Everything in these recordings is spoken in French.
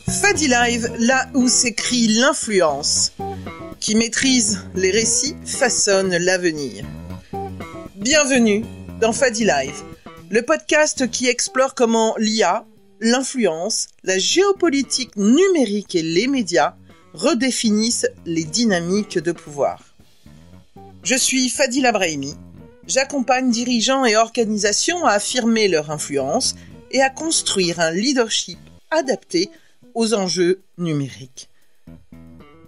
Fadi Live, là où s'écrit l'influence. Qui maîtrise les récits façonne l'avenir. Bienvenue dans Fadi Live, le podcast qui explore comment l'IA, l'influence, la géopolitique numérique et les médias redéfinissent les dynamiques de pouvoir. Je suis Fadila Brahimi. J'accompagne dirigeants et organisations à affirmer leur influence et à construire un leadership adapté aux enjeux numériques.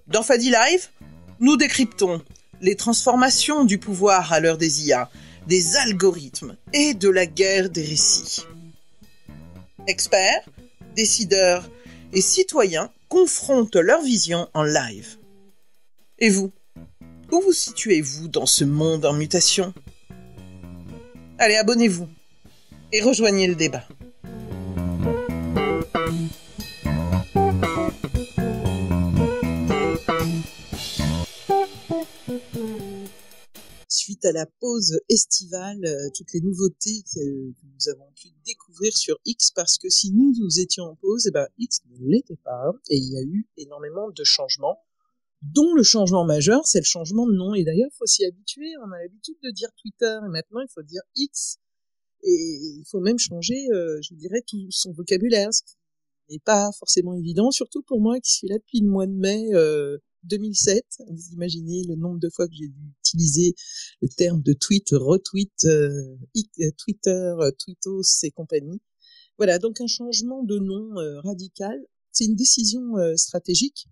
Dans Fadi Live, nous décryptons les transformations du pouvoir à l'heure des IA, des algorithmes et de la guerre des récits. Experts, décideurs et citoyens confrontent leur vision en live. Et vous, où vous situez-vous dans ce monde en mutation ? Allez, abonnez-vous et rejoignez le débat. Suite à la pause estivale, toutes les nouveautés que nous avons pu découvrir sur X, parce que si nous étions en pause, X ne l'était pas, et il y a eu énormément de changements, dont le changement majeur, c'est le changement de nom. Et d'ailleurs, il faut s'y habituer. On a l'habitude de dire Twitter, et maintenant, il faut dire X. Et il faut même changer, je dirais, tout son vocabulaire, ce qui n'est pas forcément évident, surtout pour moi qui suis là depuis le mois de mai 2007. Vous imaginez le nombre de fois que j'ai dû utiliser le terme de tweet, retweet, Twitter, tweetos et compagnie. Voilà, donc un changement de nom radical. C'est une décision stratégique.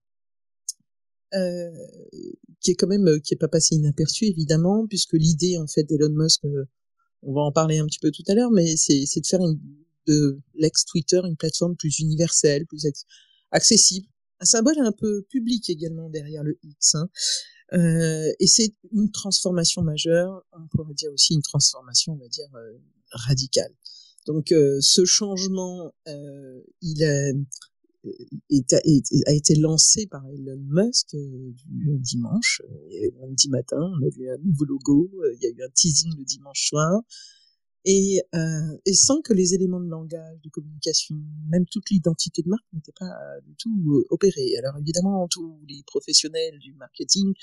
Qui est pas passé inaperçu évidemment, puisque l'idée en fait d'Elon Musk, on va en parler un petit peu tout à l'heure, mais c'est de faire de l'ex-Twitter une plateforme plus universelle, plus accessible, un symbole un peu public également derrière le X, et c'est une transformation majeure, on pourrait dire aussi une transformation, on va dire, radicale. Donc ce changement, il a été lancé par Elon Musk du dimanche, lundi matin. On a vu un nouveau logo, il y a eu un teasing le dimanche soir, et sans que les éléments de langage, de communication, même toute l'identité de marque n'était pas du tout opérée. Alors évidemment, tous les professionnels du marketing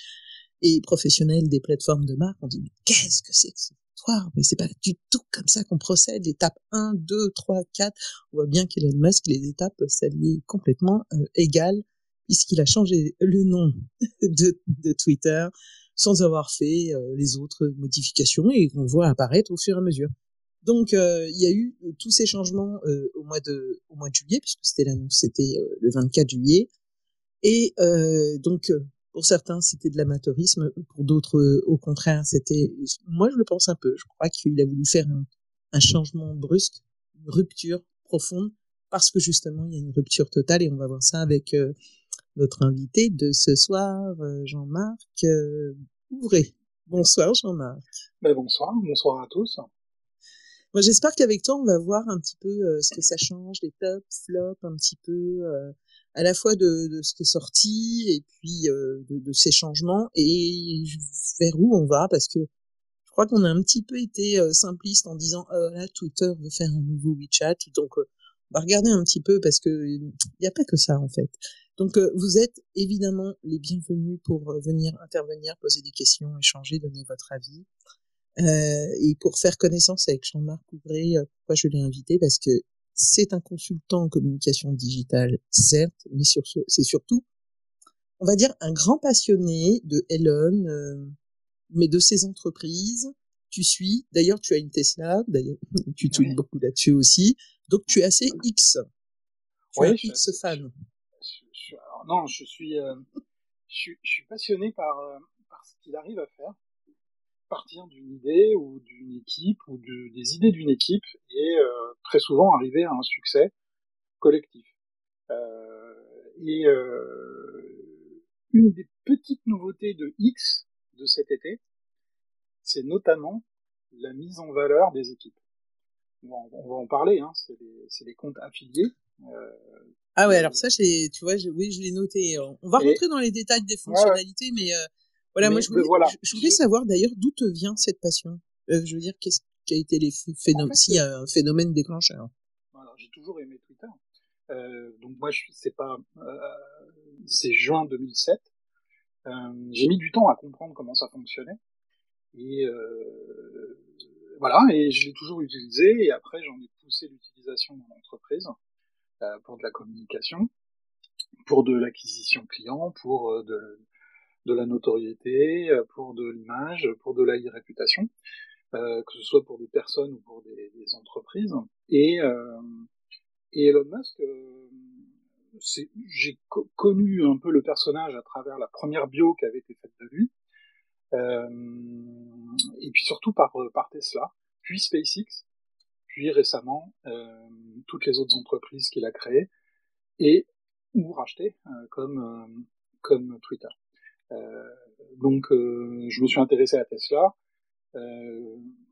et professionnels des plateformes de marque ont dit mais qu'est-ce que c'est que ce histoire ? Mais c'est pas du tout comme ça qu'on procède. L'étape 1, 2, 3, 4. On voit bien qu'Elon Musk, les étapes, ça lui est complètement égal, puisqu'il a changé le nom de Twitter sans avoir fait les autres modifications, et qu'on voit apparaître au fur et à mesure. Donc il y a eu tous ces changements au mois de juillet, puisque c'était le 24 juillet, et donc pour certains, c'était de l'amateurisme. Pour d'autres, au contraire, moi, je le pense un peu. Je crois qu'il a voulu faire un changement brusque, une rupture profonde, parce que justement, il y a une rupture totale, et on va voir ça avec notre invité de ce soir, Jean-Marc Ouvré. Bonsoir, Jean-Marc. Bonsoir à tous. Moi, j'espère qu'avec toi, on va voir un petit peu ce que ça change, les tops, flops, un petit peu à la fois de ce qui est sorti, et puis de ces changements, et vers où on va, parce que je crois qu'on a un petit peu été simpliste en disant là, Twitter veut faire un nouveau WeChat, donc on va regarder un petit peu, parce que il n'y a pas que ça en fait. Donc vous êtes évidemment les bienvenus pour venir intervenir, poser des questions, échanger, donner votre avis. Et pour faire connaissance avec Jean-Marc Ouvré, pourquoi je l'ai invité, parce que c'est un consultant en communication digitale, certes, mais c'est surtout, on va dire, un grand passionné de Elon, mais de ses entreprises. Tu suis, d'ailleurs, tu as une Tesla, d'ailleurs, tu tweets beaucoup là-dessus aussi, donc tu es assez X. Tu es un X fan. Je suis passionné par ce qu'il arrive à faire. Partir d'une idée ou d'une équipe ou des idées d'une équipe et très souvent arriver à un succès collectif. Une des petites nouveautés de X de cet été, c'est notamment la mise en valeur des équipes. On va en parler, c'est les comptes affiliés. Ah ouais, alors ça, tu vois, je l'ai noté. On va rentrer dans les détails des fonctionnalités, mais voilà, moi je voulais savoir d'ailleurs d'où te vient cette passion. Je veux dire, qu'est-ce qui a été s'il y a un phénomène déclencheur. toujours aimé Twitter. Donc moi, c'est juin 2007. J'ai mis du temps à comprendre comment ça fonctionnait. Et voilà, et je l'ai toujours utilisé. Et après, j'en ai poussé l'utilisation dans l'entreprise pour de la communication, pour de l'acquisition client, pour de la notoriété, pour de l'image, pour de la réputation, que ce soit pour des personnes ou pour des entreprises. Et Elon Musk, j'ai connu un peu le personnage à travers la première bio qui avait été faite de lui, et puis surtout par Tesla, puis SpaceX, puis récemment toutes les autres entreprises qu'il a créées et ou rachetées comme Twitter. Donc je me suis intéressé à Tesla.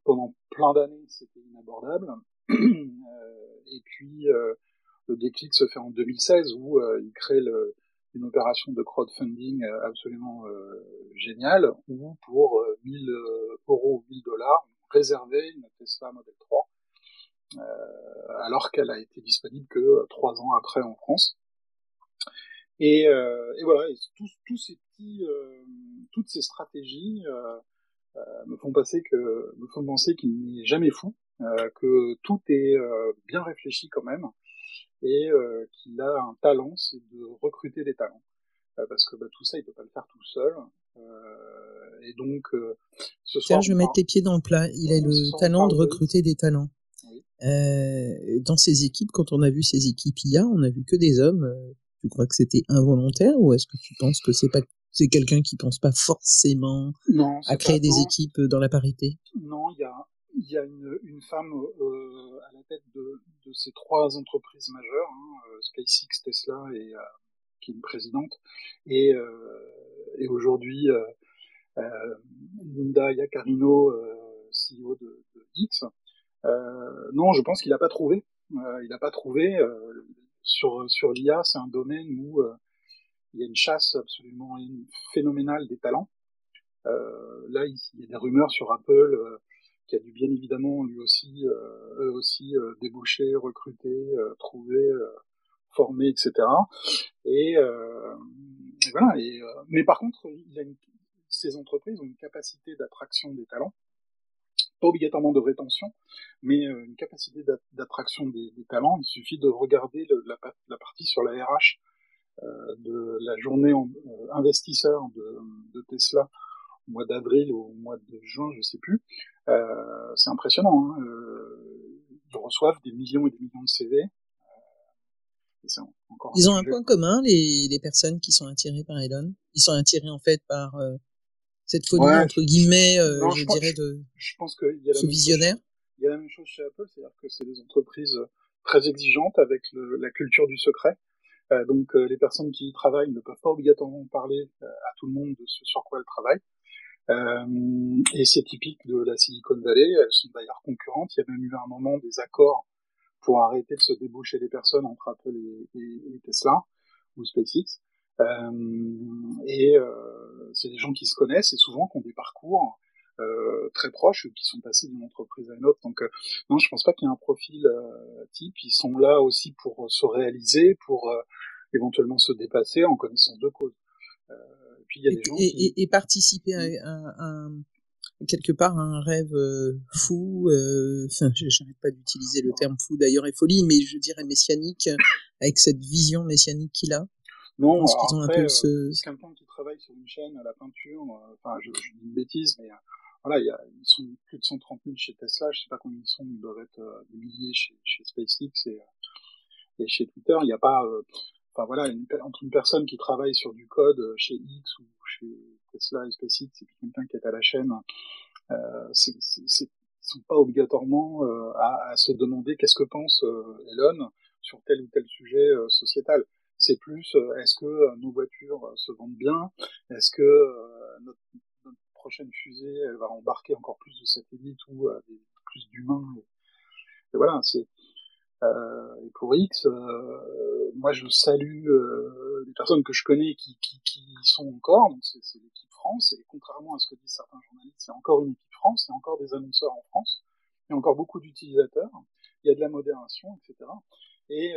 Pendant plein d'années, c'était inabordable. Et puis le déclic se fait en 2016 où il crée une opération de crowdfunding absolument géniale où pour 1000 euros ou 1000 dollars, on réservait une Tesla Model 3 alors qu'elle a été disponible que 3 ans après en France. Et voilà, et toutes ces stratégies me font penser qu'il n'est jamais fou, que tout est bien réfléchi quand même, et qu'il a un talent, c'est de recruter des talents, parce que tout ça, il peut pas le faire tout seul. Et donc, ce soir, je vais mettre les pieds dans le plat. Il a le talent de recruter des talents. Oui. Dans ses équipes, quand on a vu ses équipes IA, on a vu que des hommes. Tu crois que c'était involontaire ou est-ce que tu penses que c'est quelqu'un qui pense pas forcément à créer des équipes dans la parité? Non, il y a une femme à la tête de ces 3 entreprises majeures, SpaceX, Tesla et qui est une présidente, et aujourd'hui Linda Yaccarino, CEO de X. Non, je pense qu'il n'a pas trouvé. Il n'a pas trouvé. Sur l'IA, c'est un domaine où il y a une chasse absolument phénoménale des talents. Là, il y a des rumeurs sur Apple qui a dû bien évidemment lui aussi, eux aussi, débaucher, recruter, trouver, former, etc. Et voilà. Mais par contre, ces entreprises ont une capacité d'attraction des talents, pas obligatoirement de rétention, mais une capacité d'attraction des talents. Il suffit de regarder la partie sur la RH de la journée investisseur de Tesla au mois d'avril ou au mois de juin, je sais plus. C'est impressionnant. Hein. Ils reçoivent des millions et des millions de CV. Ils ont un point commun, les personnes qui sont attirées par Elon. Ils sont attirés en fait par cette folie entre guillemets, je dirais je pense qu'il y a ce visionnaire. Il y a la même chose chez Apple, c'est-à-dire que c'est des entreprises très exigeantes avec la culture du secret. Donc les personnes qui y travaillent ne peuvent pas obligatoirement parler à tout le monde de ce sur quoi elles travaillent. Et c'est typique de la Silicon Valley. Elles sont d'ailleurs concurrentes. Il y a même eu à un moment des accords pour arrêter de se débaucher les personnes entre Apple et Tesla ou SpaceX. C'est des gens qui se connaissent et souvent qui ont des parcours très proches, qui sont passés d'une entreprise à une autre. Donc non, je pense pas qu'il y ait un profil type. Ils sont là aussi pour se réaliser, pour éventuellement se dépasser en connaissance de cause. Puis il y a des gens et participer à quelque part un rêve fou, enfin j'arrête pas d'utiliser le terme fou d'ailleurs et folie, mais je dirais messianique, avec cette vision messianique qu'il a. Non, je pense qu'ils ont après, un peu quelqu'un qui travaille sur une chaîne à la peinture, enfin je dis une bêtise, mais voilà, ils sont plus de 130 000 chez Tesla, je sais pas combien ils sont, ils doivent être des milliers chez SpaceX et chez Twitter. Il n'y a pas, enfin voilà, entre une personne qui travaille sur du code chez X ou chez Tesla et SpaceX et puis quelqu'un qui est à la chaîne, ils sont pas obligatoirement à se demander qu'est-ce que pense Elon sur tel ou tel sujet sociétal. C'est plus est-ce que nos voitures se vendent bien, est-ce que notre prochaine fusée elle va embarquer encore plus de satellites ou plus d'humains et voilà, c'est et pour X, moi je salue les personnes que je connais qui y sont encore, donc c'est l'équipe France, et contrairement à ce que disent certains journalistes, il y a encore une équipe France, il y a encore des annonceurs en France, il y a encore beaucoup d'utilisateurs, il y a de la modération, etc. Et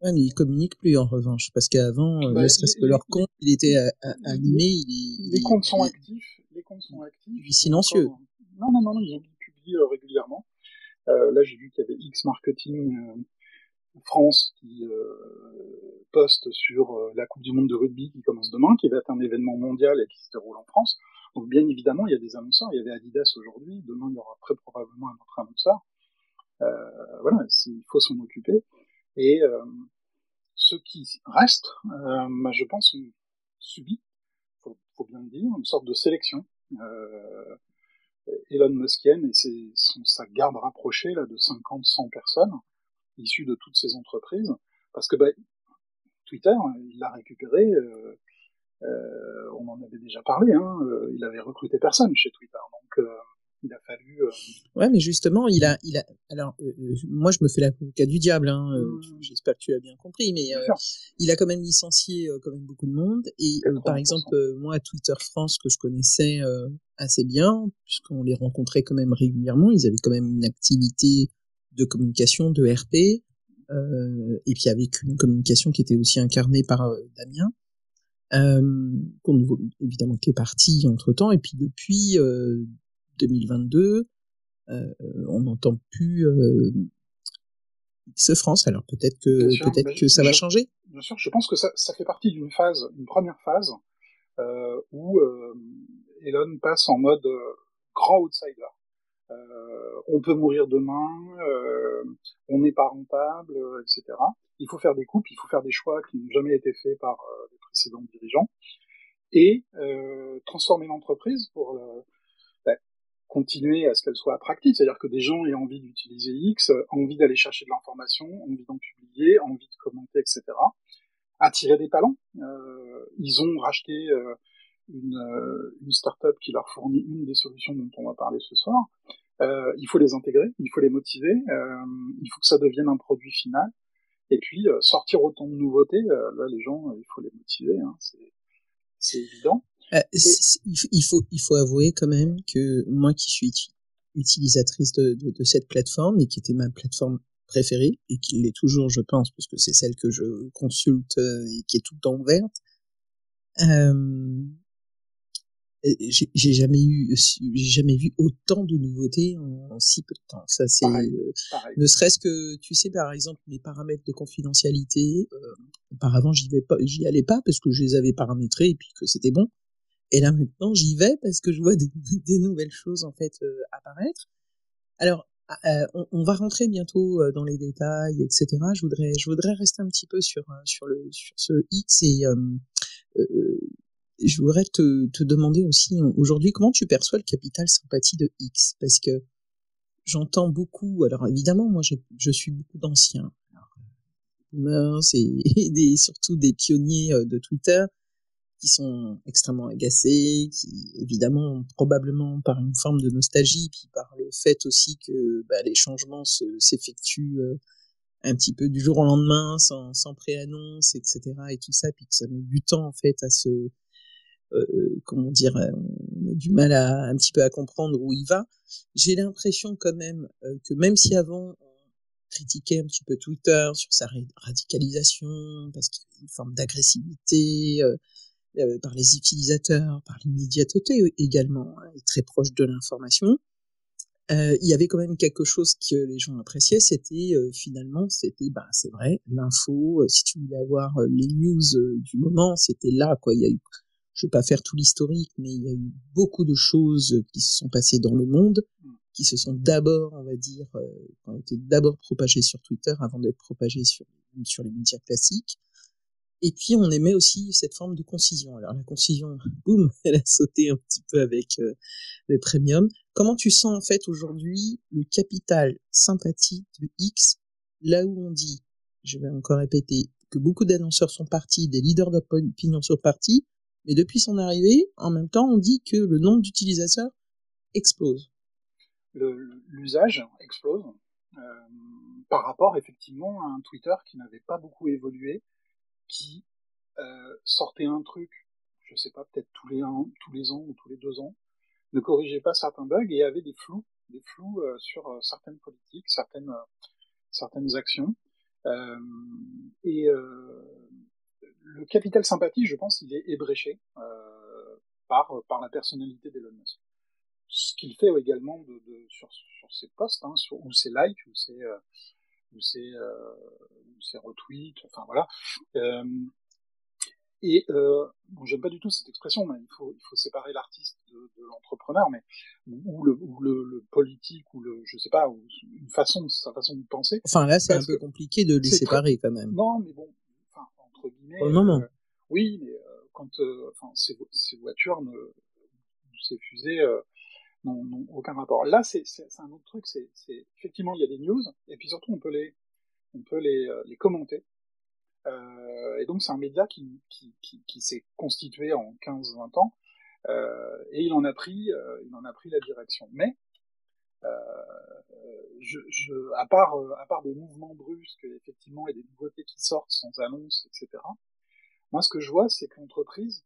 Ouais, mais ils communiquent plus en revanche, parce qu'avant, ne serait-ce que leur compte, il était animé, les comptes sont actifs. Les comptes sont actifs. Il est silencieux. Non, ils publient régulièrement. Là, j'ai vu qu'il y avait X Marketing France qui poste sur la Coupe du Monde de rugby qui commence demain, qui va être un événement mondial et qui se déroule en France. Donc bien évidemment, il y a des annonceurs. Il y avait Adidas aujourd'hui. Demain, il y aura très probablement un autre annonceur. Voilà, il faut s'en occuper. Et ceux qui restent, je pense, ont subi, faut bien le dire, une sorte de sélection. Elon Muskienne et sa garde rapprochée là, de 50-100 personnes issues de toutes ces entreprises. Parce que Twitter, il l'a récupéré, on en avait déjà parlé, il avait recruté personne chez Twitter. Donc il a fallu... Ouais, mais justement, alors, moi je me fais l'avocat du diable, j'espère que tu as bien compris, mais il a quand même licencié quand même beaucoup de monde, et par exemple, moi, Twitter France, que je connaissais assez bien, puisqu'on les rencontrait quand même régulièrement, ils avaient quand même une activité de communication, de RP, et puis avec une communication qui était aussi incarnée par Damien, évidemment qui est parti entre-temps, et puis depuis 2022, on n'entend plus X France. Alors peut-être que ça va changer. Bien sûr, je pense que ça fait partie d'une première phase où Elon passe en mode grand outsider. On peut mourir demain, on n'est pas rentable, etc. Il faut faire des coupes, il faut faire des choix qui n'ont jamais été faits par les précédents dirigeants, et transformer l'entreprise pour continuer à ce qu'elle soit attractive, c'est-à-dire que des gens aient envie d'utiliser X, envie d'aller chercher de l'information, envie d'en publier, envie de commenter, etc. Attirer des talents. Ils ont racheté une start-up qui leur fournit une des solutions dont on va parler ce soir. Il faut les intégrer, il faut les motiver, il faut que ça devienne un produit final. Et puis sortir autant de nouveautés, là les gens, il faut les motiver, c'est évident. Il faut avouer quand même que moi qui suis utilisatrice de cette plateforme et qui était ma plateforme préférée et qui l'est toujours, je pense, parce que c'est celle que je consulte et qui est tout le temps ouverte. J'ai jamais vu autant de nouveautés en si peu de temps. Ça c'est ne serait-ce que, tu sais, par exemple, mes paramètres de confidentialité, auparavant j'y allais pas parce que je les avais paramétrés et puis que c'était bon. Et là maintenant j'y vais parce que je vois des nouvelles choses en fait apparaître. Alors on va rentrer bientôt dans les détails, etc. Je voudrais rester un petit peu sur ce X, et je voudrais te demander aussi aujourd'hui comment tu perçois le capital sympathie de X, parce que j'entends beaucoup. Alors évidemment, moi je suis beaucoup d'anciens, et surtout des pionniers de Twitter qui sont extrêmement agacés, qui évidemment probablement par une forme de nostalgie, puis par le fait aussi que les changements s'effectuent un petit peu du jour au lendemain, sans préannonce, etc. et tout ça, puis que ça met du temps en fait à se comment dire, on a du mal un petit peu à comprendre où il va. J'ai l'impression quand même que même si avant on critiquait un petit peu Twitter sur sa radicalisation, parce qu'il y a une forme d'agressivité par les utilisateurs, par l'immédiateté également, et très proche de l'information, il y avait quand même quelque chose que les gens appréciaient, c'était finalement, c'est vrai, l'info, si tu voulais avoir les news du moment, c'était là, quoi. Il y a eu, je vais pas faire tout l'historique, mais il y a eu beaucoup de choses qui se sont passées dans le monde, qui se sont d'abord, on va dire, ont été d'abord propagées sur Twitter avant d'être propagées sur les médias classiques. Et puis on aimait aussi cette forme de concision. Alors la concision, boum, elle a sauté un petit peu avec le premium. Comment tu sens en fait aujourd'hui le capital sympathie de X, là où on dit, je vais encore répéter, que beaucoup d'annonceurs sont partis, des leaders d'opinion sont partis, mais depuis son arrivée, en même temps, on dit que le nombre d'utilisateurs explose. L'usage explose par rapport effectivement à un Twitter qui n'avait pas beaucoup évolué, qui sortait un truc, je sais pas, peut-être tous les ans ou tous les 2 ans, ne corrigeait pas certains bugs et avait des flous sur certaines politiques, certaines actions. Euh, et le capital sympathie, je pense, il est ébréché par la personnalité d'Elon Musk. Ce qu'il fait également sur ses posts, hein, ou ses likes, ou ses retweets, enfin voilà. Euh, bon, j'aime pas du tout cette expression, mais il faut séparer l'artiste de l'entrepreneur, mais ou le politique, je sais pas, ou sa façon de penser. Enfin, là, c'est un Parce peu que compliqué de les séparer quand même. non, mais bon, enfin, entre Pour guillemets, le moment. oui, mais quand, enfin, ces voitures ces fusées n'ont aucun rapport. Là, c'est un autre truc, effectivement, il y a des news, et puis surtout, on peut les commenter. Et donc c'est un média qui s'est constitué en 15-20 ans, et il en a pris la direction. Mais à part des mouvements brusques, effectivement, et des nouveautés qui sortent sans annonce, etc. Moi, ce que je vois, c'est que l'entreprise,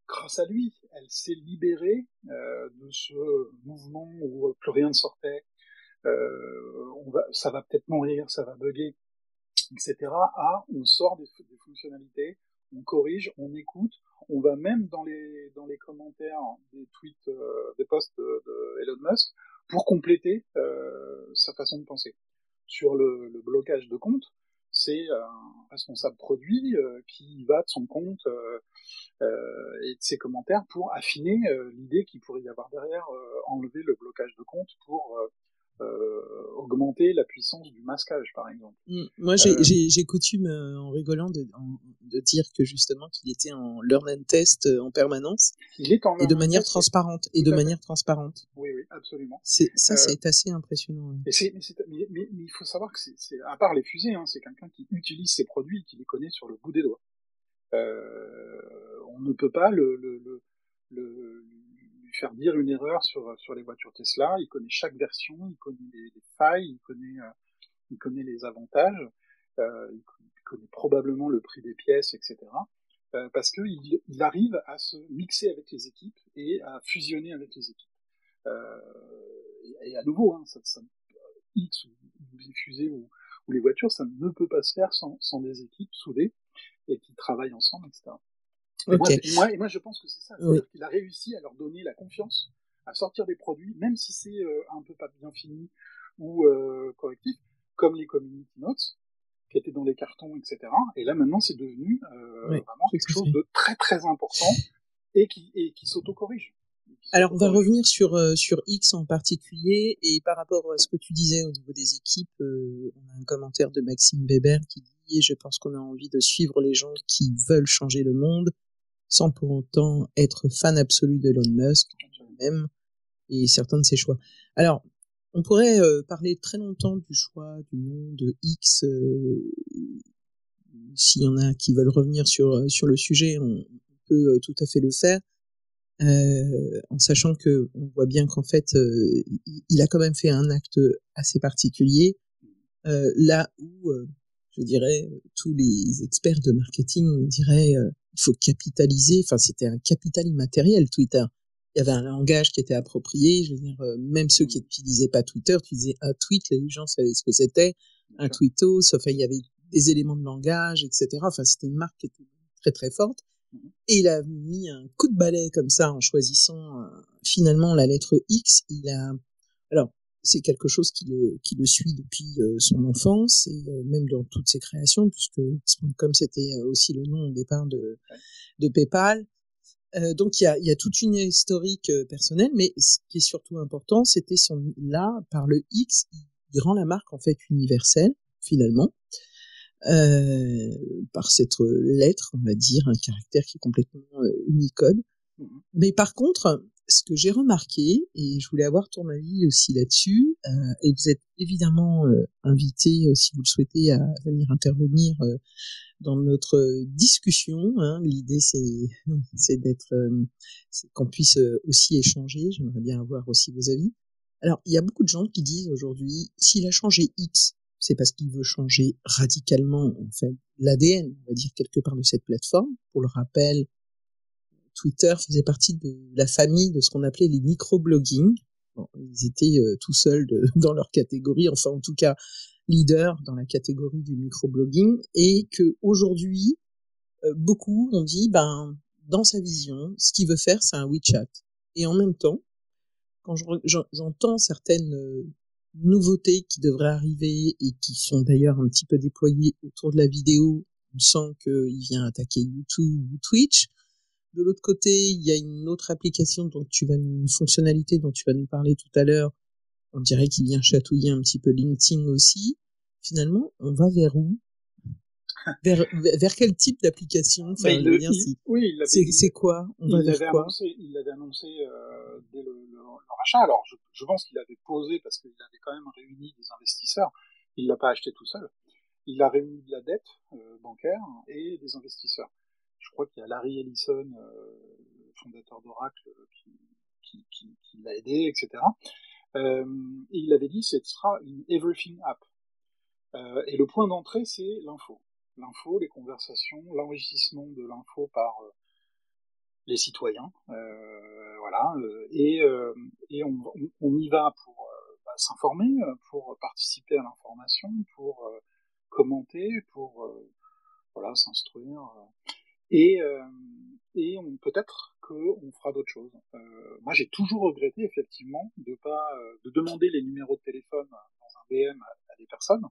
grâce à lui, elle s'est libérée de ce mouvement où plus rien ne sortait. Ça va peut-être mourir, ça va bugger, etc. On sort des fonctionnalités, on corrige, on écoute, on va même dans les commentaires des tweets, des posts de Elon Musk pour compléter sa façon de penser. Sur le blocage de compte, c'est un responsable produit qui va de son compte et de ses commentaires pour affiner l'idée qu'il pourrait y avoir derrière, enlever le blocage de compte pour augmenter la puissance du masquage, par exemple. Moi, j'ai coutume, en rigolant, de dire que justement qu'il était en learn and test en permanence. Il est en et de manière transparente. Et de manière transparente. Oui, oui, absolument. C'est assez impressionnant. Mais il faut savoir que à part les fusées, hein, c'est quelqu'un qui utilise ses produits, qui les connaît sur le bout des doigts. On ne peut pas lui faire dire une erreur sur les voitures Tesla. Il connaît chaque version, il connaît les failles, il connaît les avantages, il connaît probablement le prix des pièces, etc. Parce qu'il arrive à se mixer avec les équipes et à fusionner avec les équipes. Et à nouveau, hein, X ou les fusées ou les voitures, ça ne peut pas se faire sans des équipes soudées et qui travaillent ensemble, etc. Okay. Et moi, je pense que c'est ça. C'est-à-dire qu'il a réussi à leur donner la confiance à sortir des produits, même si c'est un peu pas bien fini ou correctif, comme les community notes, qui étaient dans les cartons, etc. Et là, maintenant, c'est devenu vraiment quelque chose de très, très important et qui s'auto-corrige. Alors, on va revenir sur X en particulier, et par rapport à ce que tu disais au niveau des équipes, on a un commentaire de Maxime Weber qui dit « Je pense qu'on a envie de suivre les gens qui veulent changer le monde, sans pour autant être fan absolu d'Elon Musk, même, et certains de ses choix. » Alors, on pourrait parler très longtemps du choix du nom de X. S'il y en a qui veulent revenir sur le sujet, on peut tout à fait le faire. En sachant que on voit bien qu'en fait il a quand même fait un acte assez particulier, là où je dirais tous les experts de marketing diraient il faut capitaliser, enfin c'était un capital immatériel Twitter. Il y avait un langage qui était approprié, je veux dire même ceux qui n'utilisaient pas Twitter, tu disais un tweet, les gens savaient ce que c'était, un tweetos, enfin il y avait des éléments de langage, etc. Enfin c'était une marque qui était très très forte. Et il a mis un coup de balai comme ça en choisissant finalement la lettre X. Alors c'est quelque chose qui le suit depuis son enfance et même dans toutes ses créations, puisque X.com c'était aussi le nom au départ de PayPal. Donc il y a toute une historique personnelle, mais ce qui est surtout important, c'était par le X, il rend la marque en fait universelle finalement. Par cette lettre, on va dire, un caractère qui est complètement Unicode. Mais par contre, ce que j'ai remarqué, et je voulais avoir ton avis aussi là-dessus, et vous êtes évidemment invité, si vous le souhaitez, à venir intervenir dans notre discussion. Hein. L'idée, c'est qu'on puisse aussi échanger. J'aimerais bien avoir aussi vos avis. Alors, il y a beaucoup de gens qui disent aujourd'hui, s'il a changé X, c'est parce qu'il veut changer radicalement, en fait, l'ADN, on va dire, quelque part de cette plateforme. Pour le rappel, Twitter faisait partie de la famille de ce qu'on appelait les microblogging. Bon, ils étaient tout seuls dans leur catégorie, enfin, en tout cas, leader dans la catégorie du microblogging et que aujourd'hui beaucoup ont dit dans sa vision, ce qu'il veut faire, c'est un WeChat. Et en même temps, quand j'entends certaines nouveautés qui devraient arriver et qui sont d'ailleurs un petit peu déployées autour de la vidéo, on sent qu'il vient attaquer YouTube ou Twitch. De l'autre côté, il y a une autre application une fonctionnalité dont tu vas nous parler tout à l'heure. On dirait qu'il vient chatouiller un petit peu LinkedIn aussi. Finalement, on va vers où? vers quel type d'application? Enfin, c'est quoi? On va vers quoi? Il l'avait annoncé dès leur achat. Alors, je pense qu'il avait posé parce qu'il avait quand même réuni des investisseurs. Il l'a pas acheté tout seul. Il a réuni de la dette bancaire et des investisseurs. Je crois qu'il y a Larry Ellison, fondateur d'Oracle, qui l'a aidé, etc. Et il avait dit, ce sera une everything app. Et le point d'entrée, c'est l'info. L'info, les conversations, l'enrichissement de l'info par les citoyens, voilà. Et on y va pour s'informer, pour participer à l'information, pour commenter, pour voilà, s'instruire. Et peut-être qu'on fera d'autres choses. Moi, j'ai toujours regretté effectivement de demander les numéros de téléphone dans un BM à des personnes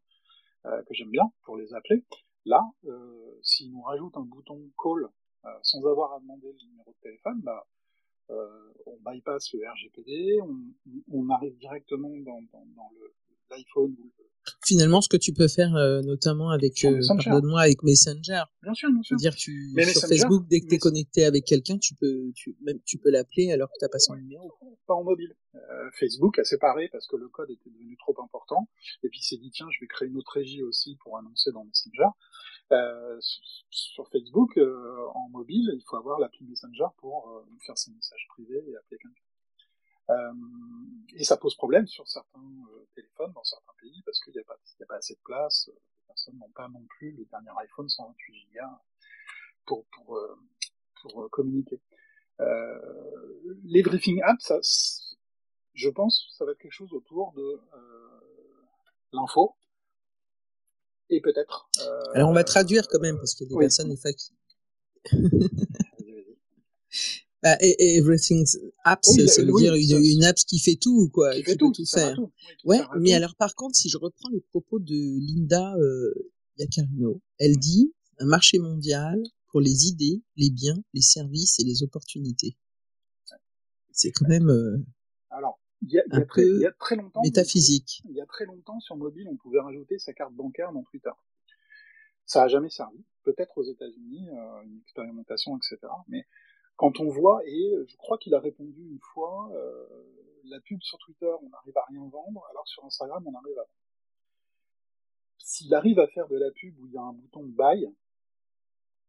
que j'aime bien pour les appeler. Là, s'ils nous rajoutent un bouton call sans avoir à demander le numéro de téléphone, on bypass le RGPD, on arrive directement dans l'iPhone ou finalement, ce que tu peux faire, notamment avec, pardonne-moi, avec Messenger. Bien sûr, bien sûr. C'est-à-dire, sur Facebook, dès que t'es connecté avec quelqu'un, tu peux l'appeler alors que t'as pas son numéro. Pas en mobile. Facebook a séparé parce que le code était devenu trop important. Et puis, il s'est dit, tiens, je vais créer une autre régie aussi pour annoncer dans Messenger. Sur Facebook, en mobile, il faut avoir l'appli Messenger pour faire ses messages privés et appeler quelqu'un. Et ça pose problème sur certains téléphones dans certains pays parce qu'il n'y a pas assez de place, les personnes n'ont pas non plus le dernier iPhone 128 Go pour communiquer. Les briefing apps, je pense, ça va être quelque chose autour de l'info et peut-être. Alors on va traduire quand même parce que les personnes des fois qui. Everything apps, ça veut dire une app qui fait tout, quoi, qui peut tout faire. Ouais, mais alors par contre, si je reprends les propos de Linda Yaccarino, elle dit un marché mondial pour les idées, les biens, les services et les opportunités. C'est quand même alors, il y a très longtemps métaphysique. Il y a très longtemps sur mobile, on pouvait rajouter sa carte bancaire dans Twitter. Ça a jamais servi. Peut-être aux États-Unis, une expérimentation, etc. Mais quand on voit, et je crois qu'il a répondu une fois, la pub sur Twitter, on n'arrive à rien vendre, alors sur Instagram, on arrive à vendre. S'il arrive à faire de la pub où il y a un bouton buy,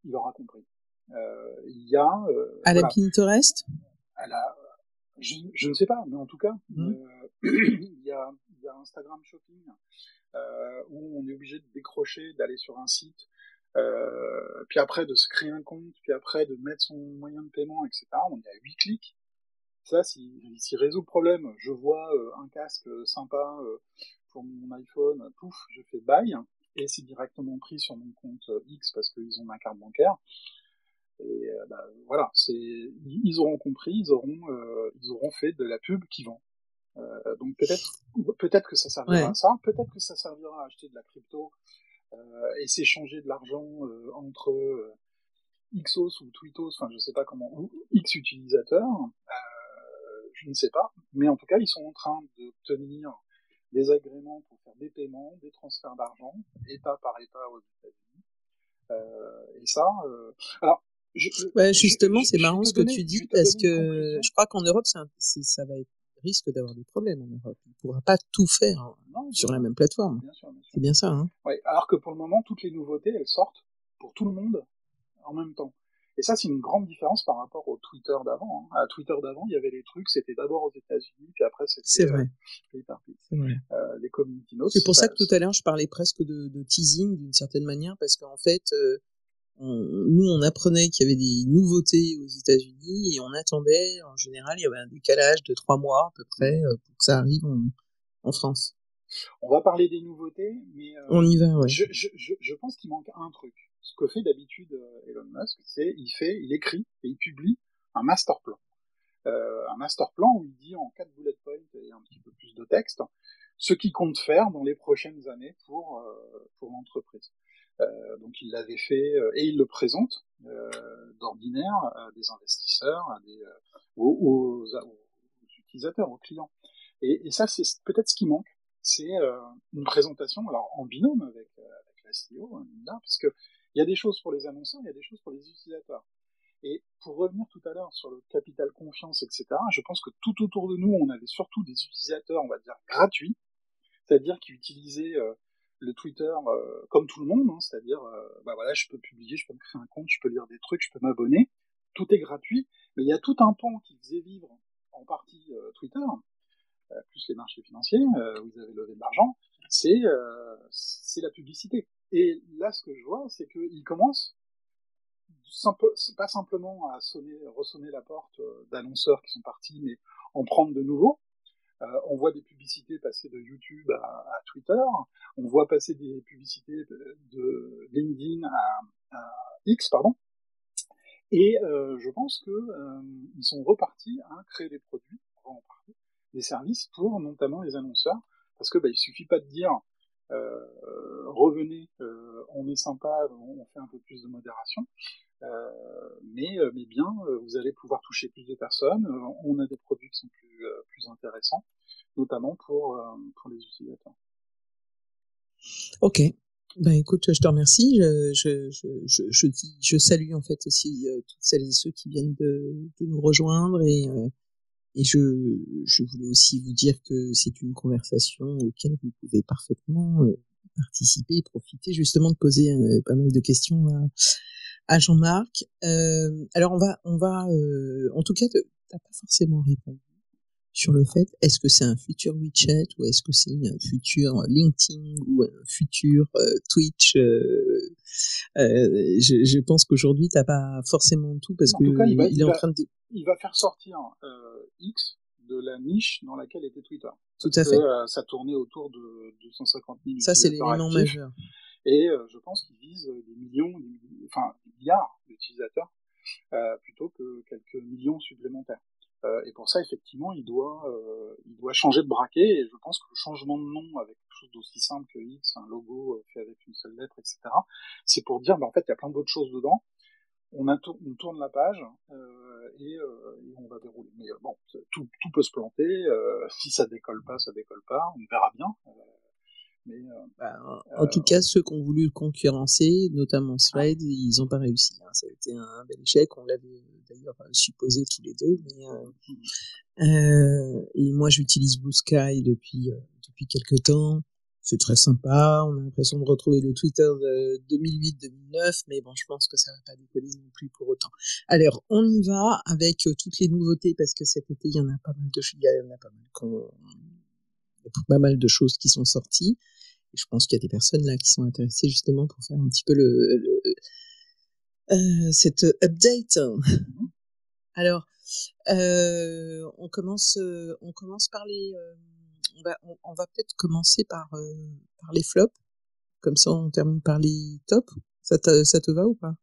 il aura compris. Il y a... à la Pinterest je ne sais pas, mais en tout cas, il y a Instagram Shopping, où on est obligé de décrocher, d'aller sur un site, puis après de se créer un compte, puis après de mettre son moyen de paiement, etc. On est à 8 clics. Ça, s'il résout le problème, je vois un casque sympa pour mon iPhone, pouf, je fais buy, et c'est directement pris sur mon compte X parce qu'ils ont ma carte bancaire. Et voilà, ils auront compris, ils auront fait de la pub qui vend. Donc peut-être que ça servira à ça, peut-être que ça servira à acheter de la crypto et s'échanger de l'argent entre Xos ou Twittos, enfin je sais pas comment, ou X utilisateurs, je ne sais pas, mais en tout cas ils sont en train d'obtenir des agréments pour faire des paiements, des transferts d'argent, État par État aux États-Unis. Et ça, alors justement, c'est marrant ce que tu dis parce que je crois qu'en Europe, ça va être risque d'avoir des problèmes en Europe. On ne pourra pas tout faire sur la même plateforme. Bien sûr. C'est bien ça, hein. Ouais, alors que pour le moment, toutes les nouveautés, elles sortent pour tout le monde en même temps. Et ça, c'est une grande différence par rapport au Twitter d'avant. À Twitter d'avant, il y avait les trucs, c'était d'abord aux États-Unis, puis après c'était pays par pays. C'est vrai. Les community notes. C'est pour ça que tout à l'heure, je parlais presque de teasing d'une certaine manière, parce qu'en fait, nous, on apprenait qu'il y avait des nouveautés aux États-Unis et on attendait, en général, il y avait un décalage de 3 mois à peu près pour que ça arrive en France. On va parler des nouveautés, mais On y va, ouais. je pense qu'il manque un truc. Ce que fait d'habitude Elon Musk, c'est il écrit et il publie un master plan. Un master plan où il dit en 4 bullet points et un petit peu plus de texte ce qu'il compte faire dans les prochaines années pour l'entreprise. Donc il l'avait fait et il le présente d'ordinaire à des investisseurs, aux utilisateurs, aux clients. Et ça, c'est peut-être ce qui manque. C'est une présentation, alors en binôme avec la CEO, Linda, parce que il y a des choses pour les annonceurs, il y a des choses pour les utilisateurs. Et pour revenir tout à l'heure sur le capital confiance, etc., je pense que tout autour de nous, on avait surtout des utilisateurs, on va dire, gratuits, c'est-à-dire qui utilisaient le Twitter comme tout le monde, hein, c'est-à-dire, bah voilà, je peux publier, je peux me créer un compte, je peux lire des trucs, je peux m'abonner, tout est gratuit, mais il y a tout un pan qui faisait vivre en partie Twitter, plus les marchés financiers, où ils avaient levé de l'argent, c'est la publicité. Et là, ce que je vois, c'est qu'ils commencent pas simplement à ressonner la porte d'annonceurs qui sont partis, mais en prendre de nouveaux. On voit des publicités passer de YouTube à Twitter, on voit passer des publicités de LinkedIn à X, pardon. Et je pense que ils sont repartis à créer des produits, on va en parler, des services pour notamment les annonceurs, parce que il suffit pas de dire revenez, on est sympa, on fait un peu plus de modération. Mais bien, vous allez pouvoir toucher plus de personnes. On a des produits qui sont plus intéressants, notamment pour les utilisateurs. Ok. Ben écoute, je te remercie. Je salue en fait aussi toutes celles et ceux qui viennent de nous rejoindre et je voulais aussi vous dire que c'est une conversation auquel vous pouvez parfaitement participer et profiter justement de poser pas mal de questions à Jean-Marc. Alors on va en tout cas t'as pas forcément répondu sur le fait est-ce que c'est un futur WeChat ou est-ce que c'est un futur LinkedIn ou un futur Twitch. Je pense qu'aujourd'hui t'as pas forcément tout parce En que tout cas, il est en train de il va faire sortir X de la niche dans laquelle était Twitter. tout Parce à que fait. ça tournait autour de 250 000 Ça c'est utilisateurs l'élément actifs. majeur. Et je pense qu'il vise des millions, enfin des milliards d'utilisateurs plutôt que quelques millions supplémentaires. Et pour ça, effectivement, il doit changer de braquet. Et je pense que le changement de nom avec quelque chose d'aussi simple que X, un logo fait avec une seule lettre, etc., c'est pour dire, en fait, il y a plein d'autres choses dedans. On tourne la page et on va dérouler. Mais bon, tout peut se planter. Si ça décolle pas, ça décolle pas. On verra bien. Mais En tout cas, ceux qui ont voulu le concurrencer, notamment Slide, ils n'ont pas réussi. Hein. Ça a été un bel échec. On l'avait d'ailleurs supposé tous les deux. Et moi, j'utilise Blue Sky depuis quelques temps. C'est très sympa. On a l'impression de retrouver le Twitter de 2008-2009, mais bon, je pense que ça va pas décoller non plus pour autant. Alors, on y va avec toutes les nouveautés parce que cet été, il y en a pas mal de choses. Il y en a pas mal de choses qui sont sorties. Et je pense qu'il y a des personnes là qui sont intéressées justement pour faire un petit peu cette update. Alors, on commence par les. On va peut-être commencer par les flops. Comme ça, on termine par les tops. Ça te va ou pas?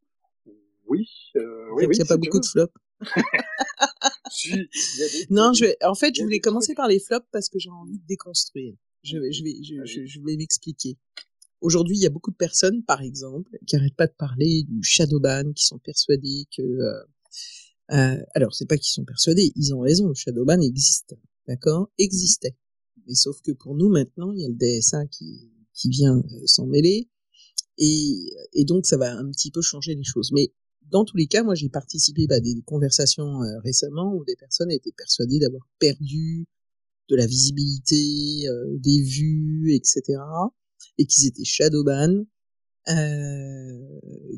Oui, Dire qu'il n'y a pas beaucoup de flops. Si, non, je voulais commencer par les flops parce que j'ai envie de déconstruire. Je vais m'expliquer. Aujourd'hui, il y a beaucoup de personnes, par exemple, qui arrêtent pas de parler du shadowban, qui sont persuadés que... alors, c'est pas qu'ils sont persuadés, ils ont raison, le shadowban existe, d'accord? Existait. Mais sauf que pour nous, maintenant, il y a le DSA qui vient s'en mêler, et donc ça va un petit peu changer les choses. Mais dans tous les cas, moi, j'ai participé à des conversations récemment où des personnes étaient persuadées d'avoir perdu de la visibilité, des vues, etc., et qu'ils étaient shadowban.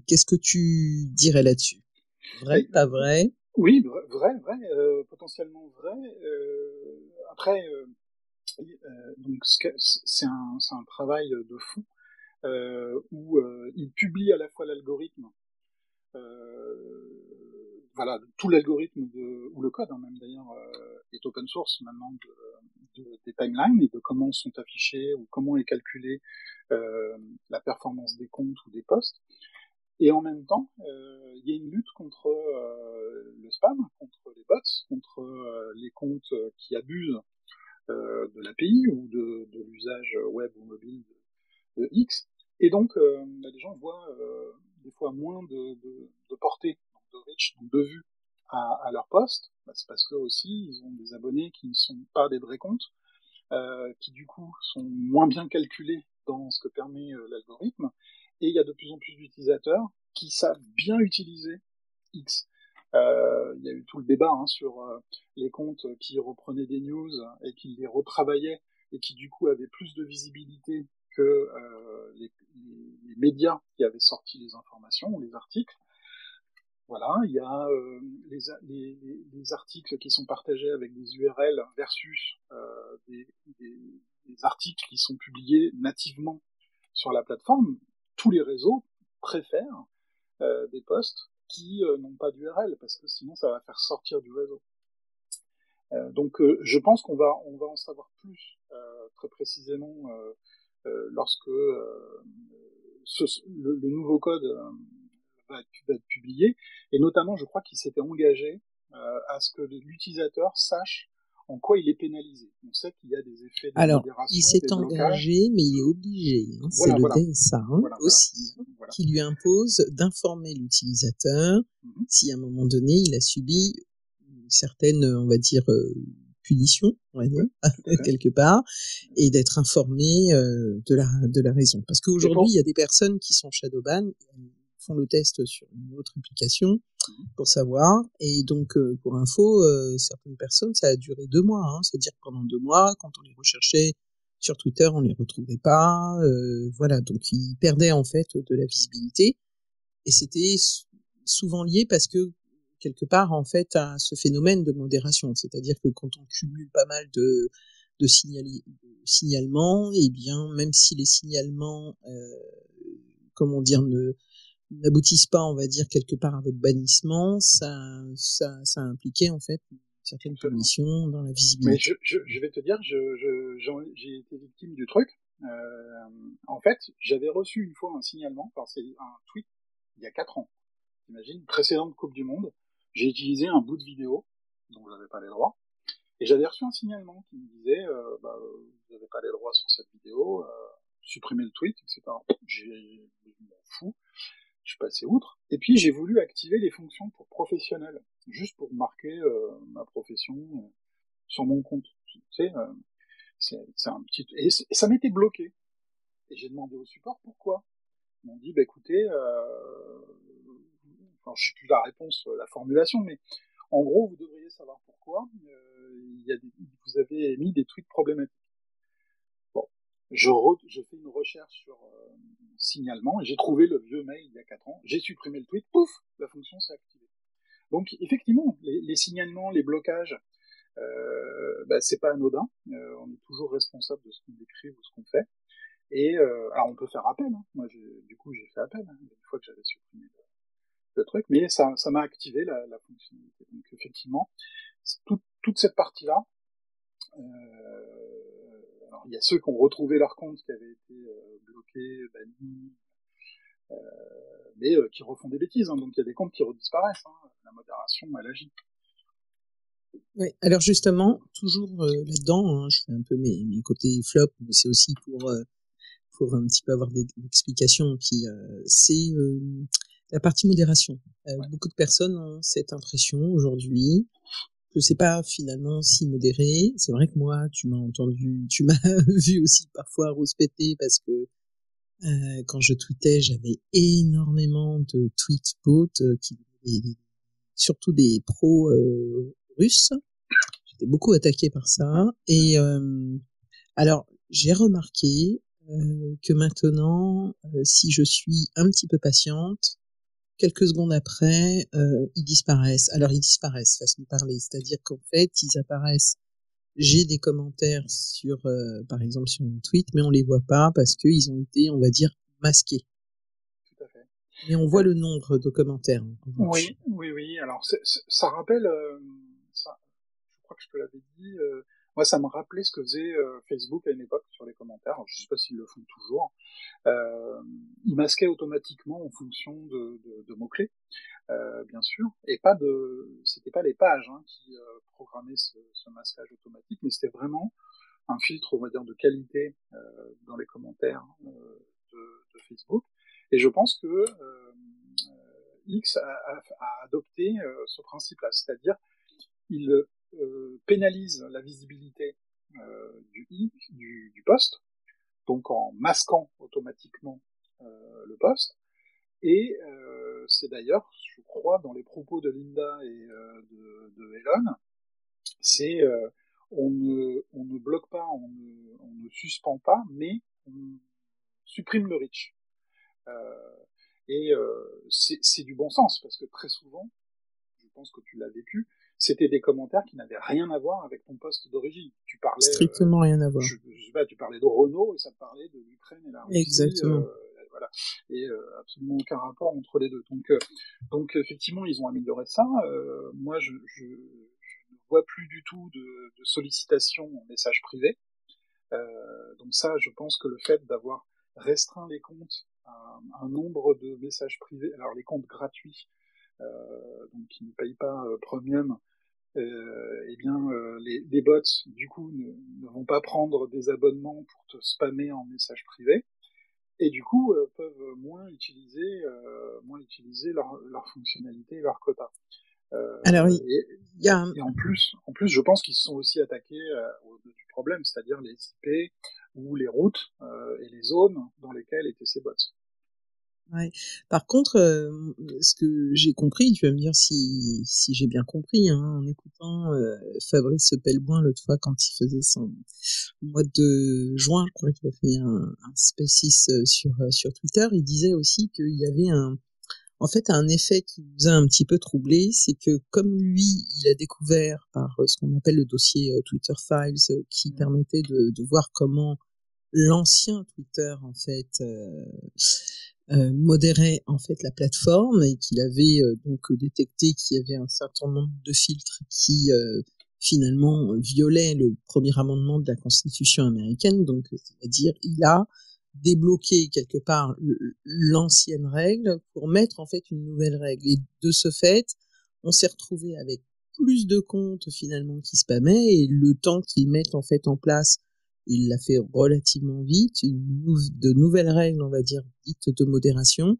Qu'est-ce que tu dirais là-dessus? Vrai, pas vrai? Oui, vrai, potentiellement vrai. Après, donc c'est un travail de fond où il publie à la fois l'algorithme Voilà, tout l'algorithme ou le code, hein, même d'ailleurs, est open source maintenant des timelines et de comment sont affichés ou comment est calculée la performance des comptes ou des posts. Et en même temps, il y a une lutte contre le spam, contre les bots, contre les comptes qui abusent de l'API ou de l'usage web ou mobile de X. Et donc, les gens voient des fois moins de portée, de reach, donc de vue à leur poste. Bah, c'est parce que aussi ils ont des abonnés qui ne sont pas des vrais comptes, qui du coup sont moins bien calculés dans ce que permet l'algorithme. Et il y a de plus en plus d'utilisateurs qui savent bien utiliser X. Il y a eu tout le débat sur les comptes qui reprenaient des news et qui les retravaillaient et qui du coup avaient plus de visibilité que les médias qui avaient sorti les informations ou les articles. Voilà, il y a les articles qui sont partagés avec des URL versus des articles qui sont publiés nativement sur la plateforme. Tous les réseaux préfèrent des posts qui n'ont pas d'URL parce que sinon ça va faire sortir du réseau. Donc je pense qu'on va en savoir plus très précisément lorsque le nouveau code va être publié, et notamment je crois qu'il s'était engagé à ce que l'utilisateur sache en quoi il est pénalisé. On sait qu'il y a des effets de modération, il s'est des blocages. engagé, mais il est obligé. Hein, voilà, c'est le voilà. DSA aussi, Voilà. qui lui impose d'informer l'utilisateur si à un moment donné il a subi une certaine, on va dire, punition, on va dire, quelque part, et d'être informé de la raison. Parce qu'aujourd'hui, il y a des personnes qui sont shadowban, font le test sur une autre application pour savoir, et donc pour info, certaines personnes, ça a duré 2 mois, hein, c'est-à-dire que pendant 2 mois, quand on les recherchait sur Twitter, on les retrouvait pas, voilà, donc ils perdaient en fait de la visibilité, et c'était souvent lié parce que quelque part en fait à ce phénomène de modération, c'est-à-dire que quand on cumule pas mal de signalements, et bien même si les signalements comment dire n'aboutissent pas, on va dire, quelque part à votre bannissement, ça impliquait en fait une certaine punition dans la visibilité. Mais je vais te dire, j'ai été victime du truc. En fait, j'avais reçu une fois un signalement, enfin c'est un tweet il y a 4 ans. T'imagines, précédente Coupe du Monde, j'ai utilisé un bout de vidéo dont je n'avais pas les droits, et j'avais reçu un signalement qui me disait vous n'avez pas les droits sur cette vidéo, supprimez le tweet, etc. Je m'en fous, je suis passé outre. Et puis j'ai voulu activer les fonctions pour professionnels, juste pour marquer ma profession sur mon compte. Tu sais, c'est un petit et ça m'était bloqué. Et j'ai demandé au support pourquoi. Ils m'ont dit écoutez, enfin je sais plus la réponse, la formulation, mais en gros vous devriez savoir pourquoi. Vous avez mis des tweets problématiques. Bon, je fais une recherche sur signalement et j'ai trouvé le vieux mail il y a 4 ans. J'ai supprimé le tweet, pouf, la fonction s'est activée. Donc effectivement, les signalements, les blocages, c'est pas anodin. On est toujours responsable de ce qu'on écrit ou ce qu'on fait. Et alors on peut faire appel. Hein. Moi, du coup, j'ai fait appel une fois que j'avais supprimé le truc, mais ça m'a activé la fonctionnalité. Donc effectivement, toute cette partie-là. Alors il y a ceux qui ont retrouvé leur compte qui avaient été bloqués, bannis, mais qui refont des bêtises. Hein. Donc il y a des comptes qui redisparaissent. Hein. La modération, elle agit. Oui, alors justement, toujours là-dedans, hein, je fais un peu mes côtés flop, mais c'est aussi pour un petit peu avoir des explications. Puis c'est la partie modération. Beaucoup de personnes ont cette impression aujourd'hui que c'est pas finalement si modéré. C'est vrai que moi, tu m'as vu aussi parfois rouspéter parce que quand je tweetais, j'avais énormément de tweet bots surtout des pros russes. J'étais beaucoup attaquée par ça. Et alors, j'ai remarqué que maintenant, si je suis un petit peu patiente, quelques secondes après, ils disparaissent. Alors, ils disparaissent, façon de parler. C'est-à-dire qu'en fait, ils apparaissent. J'ai des commentaires sur, par exemple, sur une tweet, mais on les voit pas parce qu'ils ont été, on va dire, masqués. Tout à fait. Mais on voit le nombre de commentaires, en revanche. Oui. Alors, ça rappelle, ça, je crois que je te l'avais dit, moi, ça me rappelait ce que faisait Facebook à une époque sur les commentaires. Alors, je sais pas s'ils le font toujours. Ils masquaient automatiquement en fonction de mots-clés, bien sûr, et c'était pas les pages qui programmaient ce masquage automatique, mais c'était vraiment un filtre, on va dire, de qualité dans les commentaires de Facebook. Et je pense que X a adopté ce principe-là, c'est-à-dire il pénalise la visibilité du post, donc en masquant automatiquement le post. Et c'est d'ailleurs, je crois, dans les propos de Linda et de Elon, c'est on ne bloque pas, on ne suspend pas, mais on supprime le reach. Euh, et c'est du bon sens, parce que très souvent, je pense que tu l'as vécu, c'était des commentaires qui n'avaient rien à voir avec ton poste d'origine. Tu parlais, Strictement rien à voir. je sais pas, tu parlais de Renault et ça parlait de l'Ukraine et la Russie. Exactement. Voilà. Et absolument aucun rapport entre les deux. Donc effectivement, ils ont amélioré ça. Moi, je ne vois plus du tout de sollicitation en message privé. Donc ça, je pense que le fait d'avoir restreint les comptes à un nombre de messages privés, alors les comptes gratuits, donc qui ne payent pas premium, eh bien les bots du coup ne vont pas prendre des abonnements pour te spammer en message privé et du coup peuvent moins utiliser leur fonctionnalité, leur quota. Alors, il y a Et en plus, je pense qu'ils se sont aussi attaqués du problème, c'est-à-dire les IP ou les routes et les zones dans lesquelles étaient ces bots. ouais. Par contre, ce que j'ai compris, tu vas me dire si j'ai bien compris, hein, en écoutant Fabrice Pelboin l'autre fois quand il faisait son mois de juin, je crois qu'il a fait un Spaces sur Twitter, il disait aussi qu'il y avait en fait, un effet qui nous a un petit peu troublé, c'est que comme lui, il a découvert par ce qu'on appelle le dossier Twitter Files, qui permettait de voir comment l'ancien Twitter en fait modérait en fait la plateforme et qu'il avait donc détecté qu'il y avait un certain nombre de filtres qui finalement violaient le premier amendement de la Constitution américaine, donc c'est-à-dire il a débloquer quelque part l'ancienne règle pour mettre en fait une nouvelle règle. Et de ce fait, on s'est retrouvé avec plus de comptes finalement qui spammaient et le temps qu'ils mettent en fait en place, il l'a fait relativement vite, de nouvelles règles, on va dire, dites de modération.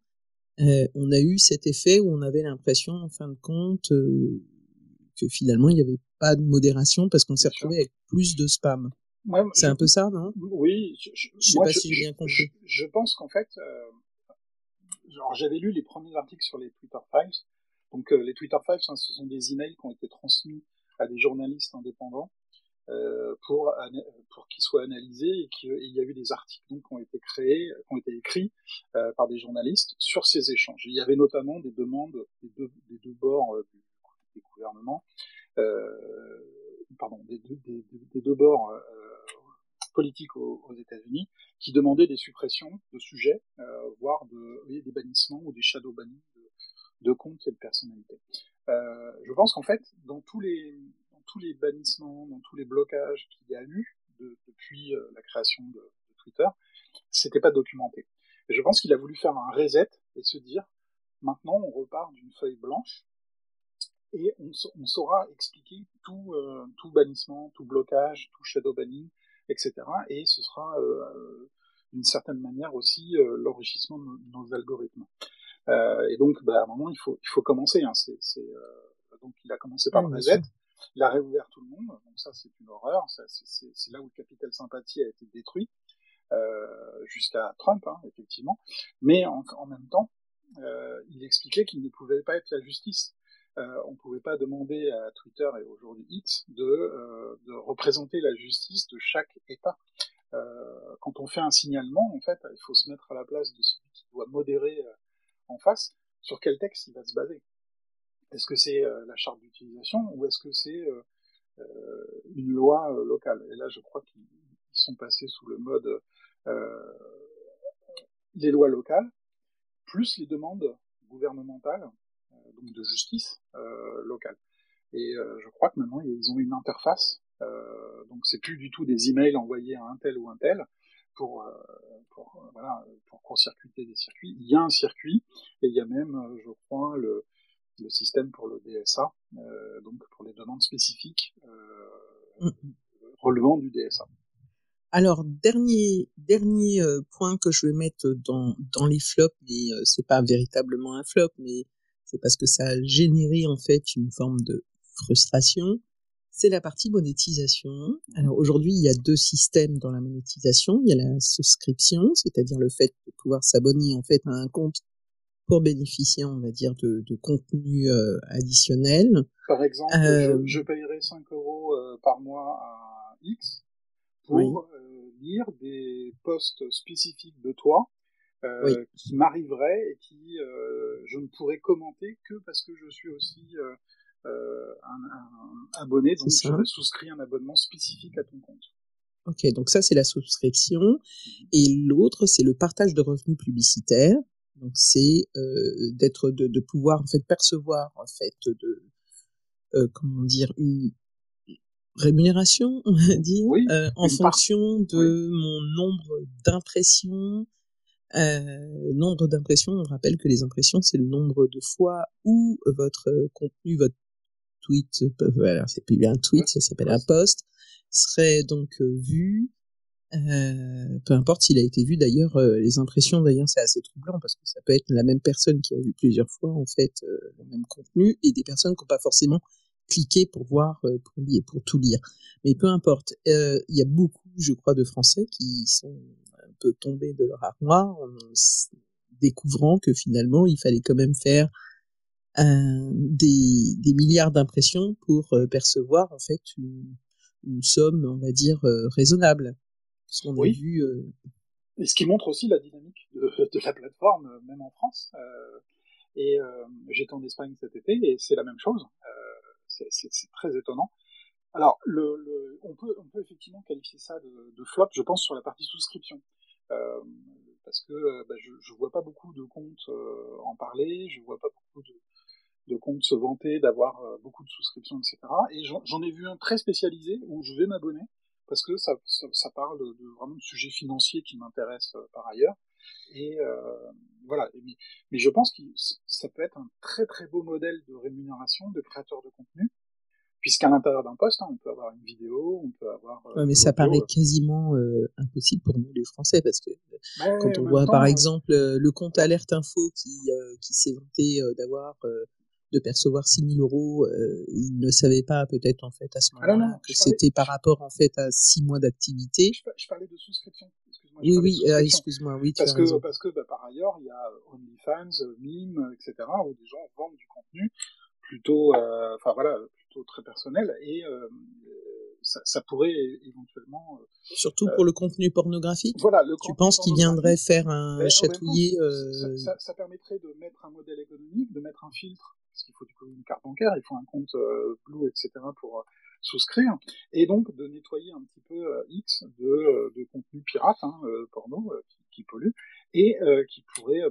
On a eu cet effet où on avait l'impression, en fin de compte, que finalement il n'y avait pas de modération parce qu'on s'est retrouvé avec plus de spam. Ouais, c'est un peu ça, non? Oui, je sais pas si j'ai bien compris. Je pense qu'en fait, genre j'avais lu les premiers articles sur les Twitter Files. Donc les Twitter Files, ce sont des emails qui ont été transmis à des journalistes indépendants pour qu'ils soient analysés et qu'il y a eu des articles donc, qui ont été créés, qui ont été écrits par des journalistes sur ces échanges. Et il y avait notamment des demandes des deux bords des gouvernements, pardon, des deux bords politiques aux États-Unis qui demandaient des suppressions de sujets, voire des bannissements ou des shadow banning de comptes et de personnalités. Je pense qu'en fait, dans tous les bannissements, dans tous les blocages qu'il y a eu depuis la création de Twitter, c'était pas documenté. Et je pense qu'il a voulu faire un reset et se dire, maintenant on repart d'une feuille blanche et on saura expliquer tout bannissement, tout blocage, tout shadow banning, etc. Et ce sera d'une certaine manière aussi l'enrichissement de nos algorithmes. Et donc, à un moment, il faut commencer. Donc, il a commencé par le reset. Il a réouvert tout le monde. Donc ça, c'est une horreur. C'est là où le capital sympathie a été détruit, jusqu'à Trump, effectivement. Mais en même temps, il expliquait qu'il ne pouvait pas être la justice. On ne pouvait pas demander à Twitter et aujourd'hui X de représenter la justice de chaque État. Quand on fait un signalement, en fait, il faut se mettre à la place de celui qui doit modérer en face. Sur quel texte il va se baser? Est-ce que c'est la charte d'utilisation ou est-ce que c'est une loi locale? Et là, je crois qu'ils sont passés sous le mode les lois locales, plus les demandes gouvernementales, donc de justice locale. Et je crois que maintenant ils ont une interface, donc c'est plus du tout des emails envoyés à un tel ou un tel pour court-circuiter des circuits. Il y a un circuit et il y a même, je crois, le système pour le DSA, donc pour les demandes spécifiques relevant du DSA. Alors, dernier point que je vais mettre dans les flops, mais c'est pas véritablement un flop, mais c'est parce que ça a généré en fait une forme de frustration, c'est la partie monétisation. Alors aujourd'hui, il y a 2 systèmes dans la monétisation. Il y a la souscription, c'est-à-dire le fait de pouvoir s'abonner en fait à un compte pour bénéficier, on va dire, de contenu additionnel. Par exemple, je payerai 5 euros par mois à X pour lire des posts spécifiques de toi qui m'arriveraient et qui je ne pourrais commenter que parce que je suis aussi un abonné, donc j'aurais souscrit un abonnement spécifique à ton compte. Ok, donc ça c'est la souscription. Et l'autre c'est le partage de revenus publicitaires. Donc c'est de pouvoir en fait percevoir en fait comment dire une rémunération, on va dire, en fonction de mon nombre d'impressions. Nombre d'impressions, on rappelle que les impressions, c'est le nombre de fois où votre contenu, votre tweet, alors c'est plus un tweet, ça s'appelle un post, serait donc vu. Peu importe s'il a été vu d'ailleurs, les impressions d'ailleurs c'est assez troublant parce que ça peut être la même personne qui a vu plusieurs fois en fait le même contenu et des personnes qui n'ont pas forcément cliqué pour voir, pour tout lire. Mais peu importe, il y a beaucoup, je crois, de Français qui sont un peu tombés de leur armoire en découvrant que finalement il fallait quand même faire des milliards d'impressions pour percevoir en fait une somme, on va dire, raisonnable. Parce qu'on a vu. Et ce qui montre aussi la dynamique de la plateforme, même en France. J'étais en Espagne cet été et c'est la même chose. C'est très étonnant. Alors, on peut effectivement qualifier ça de flop, je pense, sur la partie souscription. Parce que je vois pas beaucoup de comptes en parler, je vois pas beaucoup de comptes se vanter d'avoir beaucoup de souscriptions, etc. Et j'en ai vu un très spécialisé où je vais m'abonner parce que ça parle vraiment de sujets financiers qui m'intéressent par ailleurs. Et voilà. Mais je pense que ça peut être un très très beau modèle de rémunération de créateur de contenu, puisqu'à l'intérieur d'un post, on peut avoir une vidéo, on peut avoir. Mais ça paraît quasiment impossible pour nous les Français parce que quand on voit par exemple le compte Alerte Info qui s'est vanté d'avoir de percevoir 6 000 euros, il ne savait pas peut-être en fait à ce moment-là que c'était par rapport en fait à 6 mois d'activité. Je parlais de souscription. Excuse-moi. Excuse-moi, oui, tu as raison. Parce que par ailleurs, il y a OnlyFans, Mime, etc., où des gens vendent du contenu plutôt, plutôt très personnel et ça pourrait éventuellement. Surtout pour le contenu pornographique. Voilà, tu penses qu'il viendrait faire un chatouiller ça permettrait de mettre un modèle économique, de mettre un filtre, parce qu'il faut du coup une carte bancaire, il faut un compte Blue, etc. pour souscrire, et donc de nettoyer un petit peu X de contenu pirate, porno, qui pollue, et qui pourrait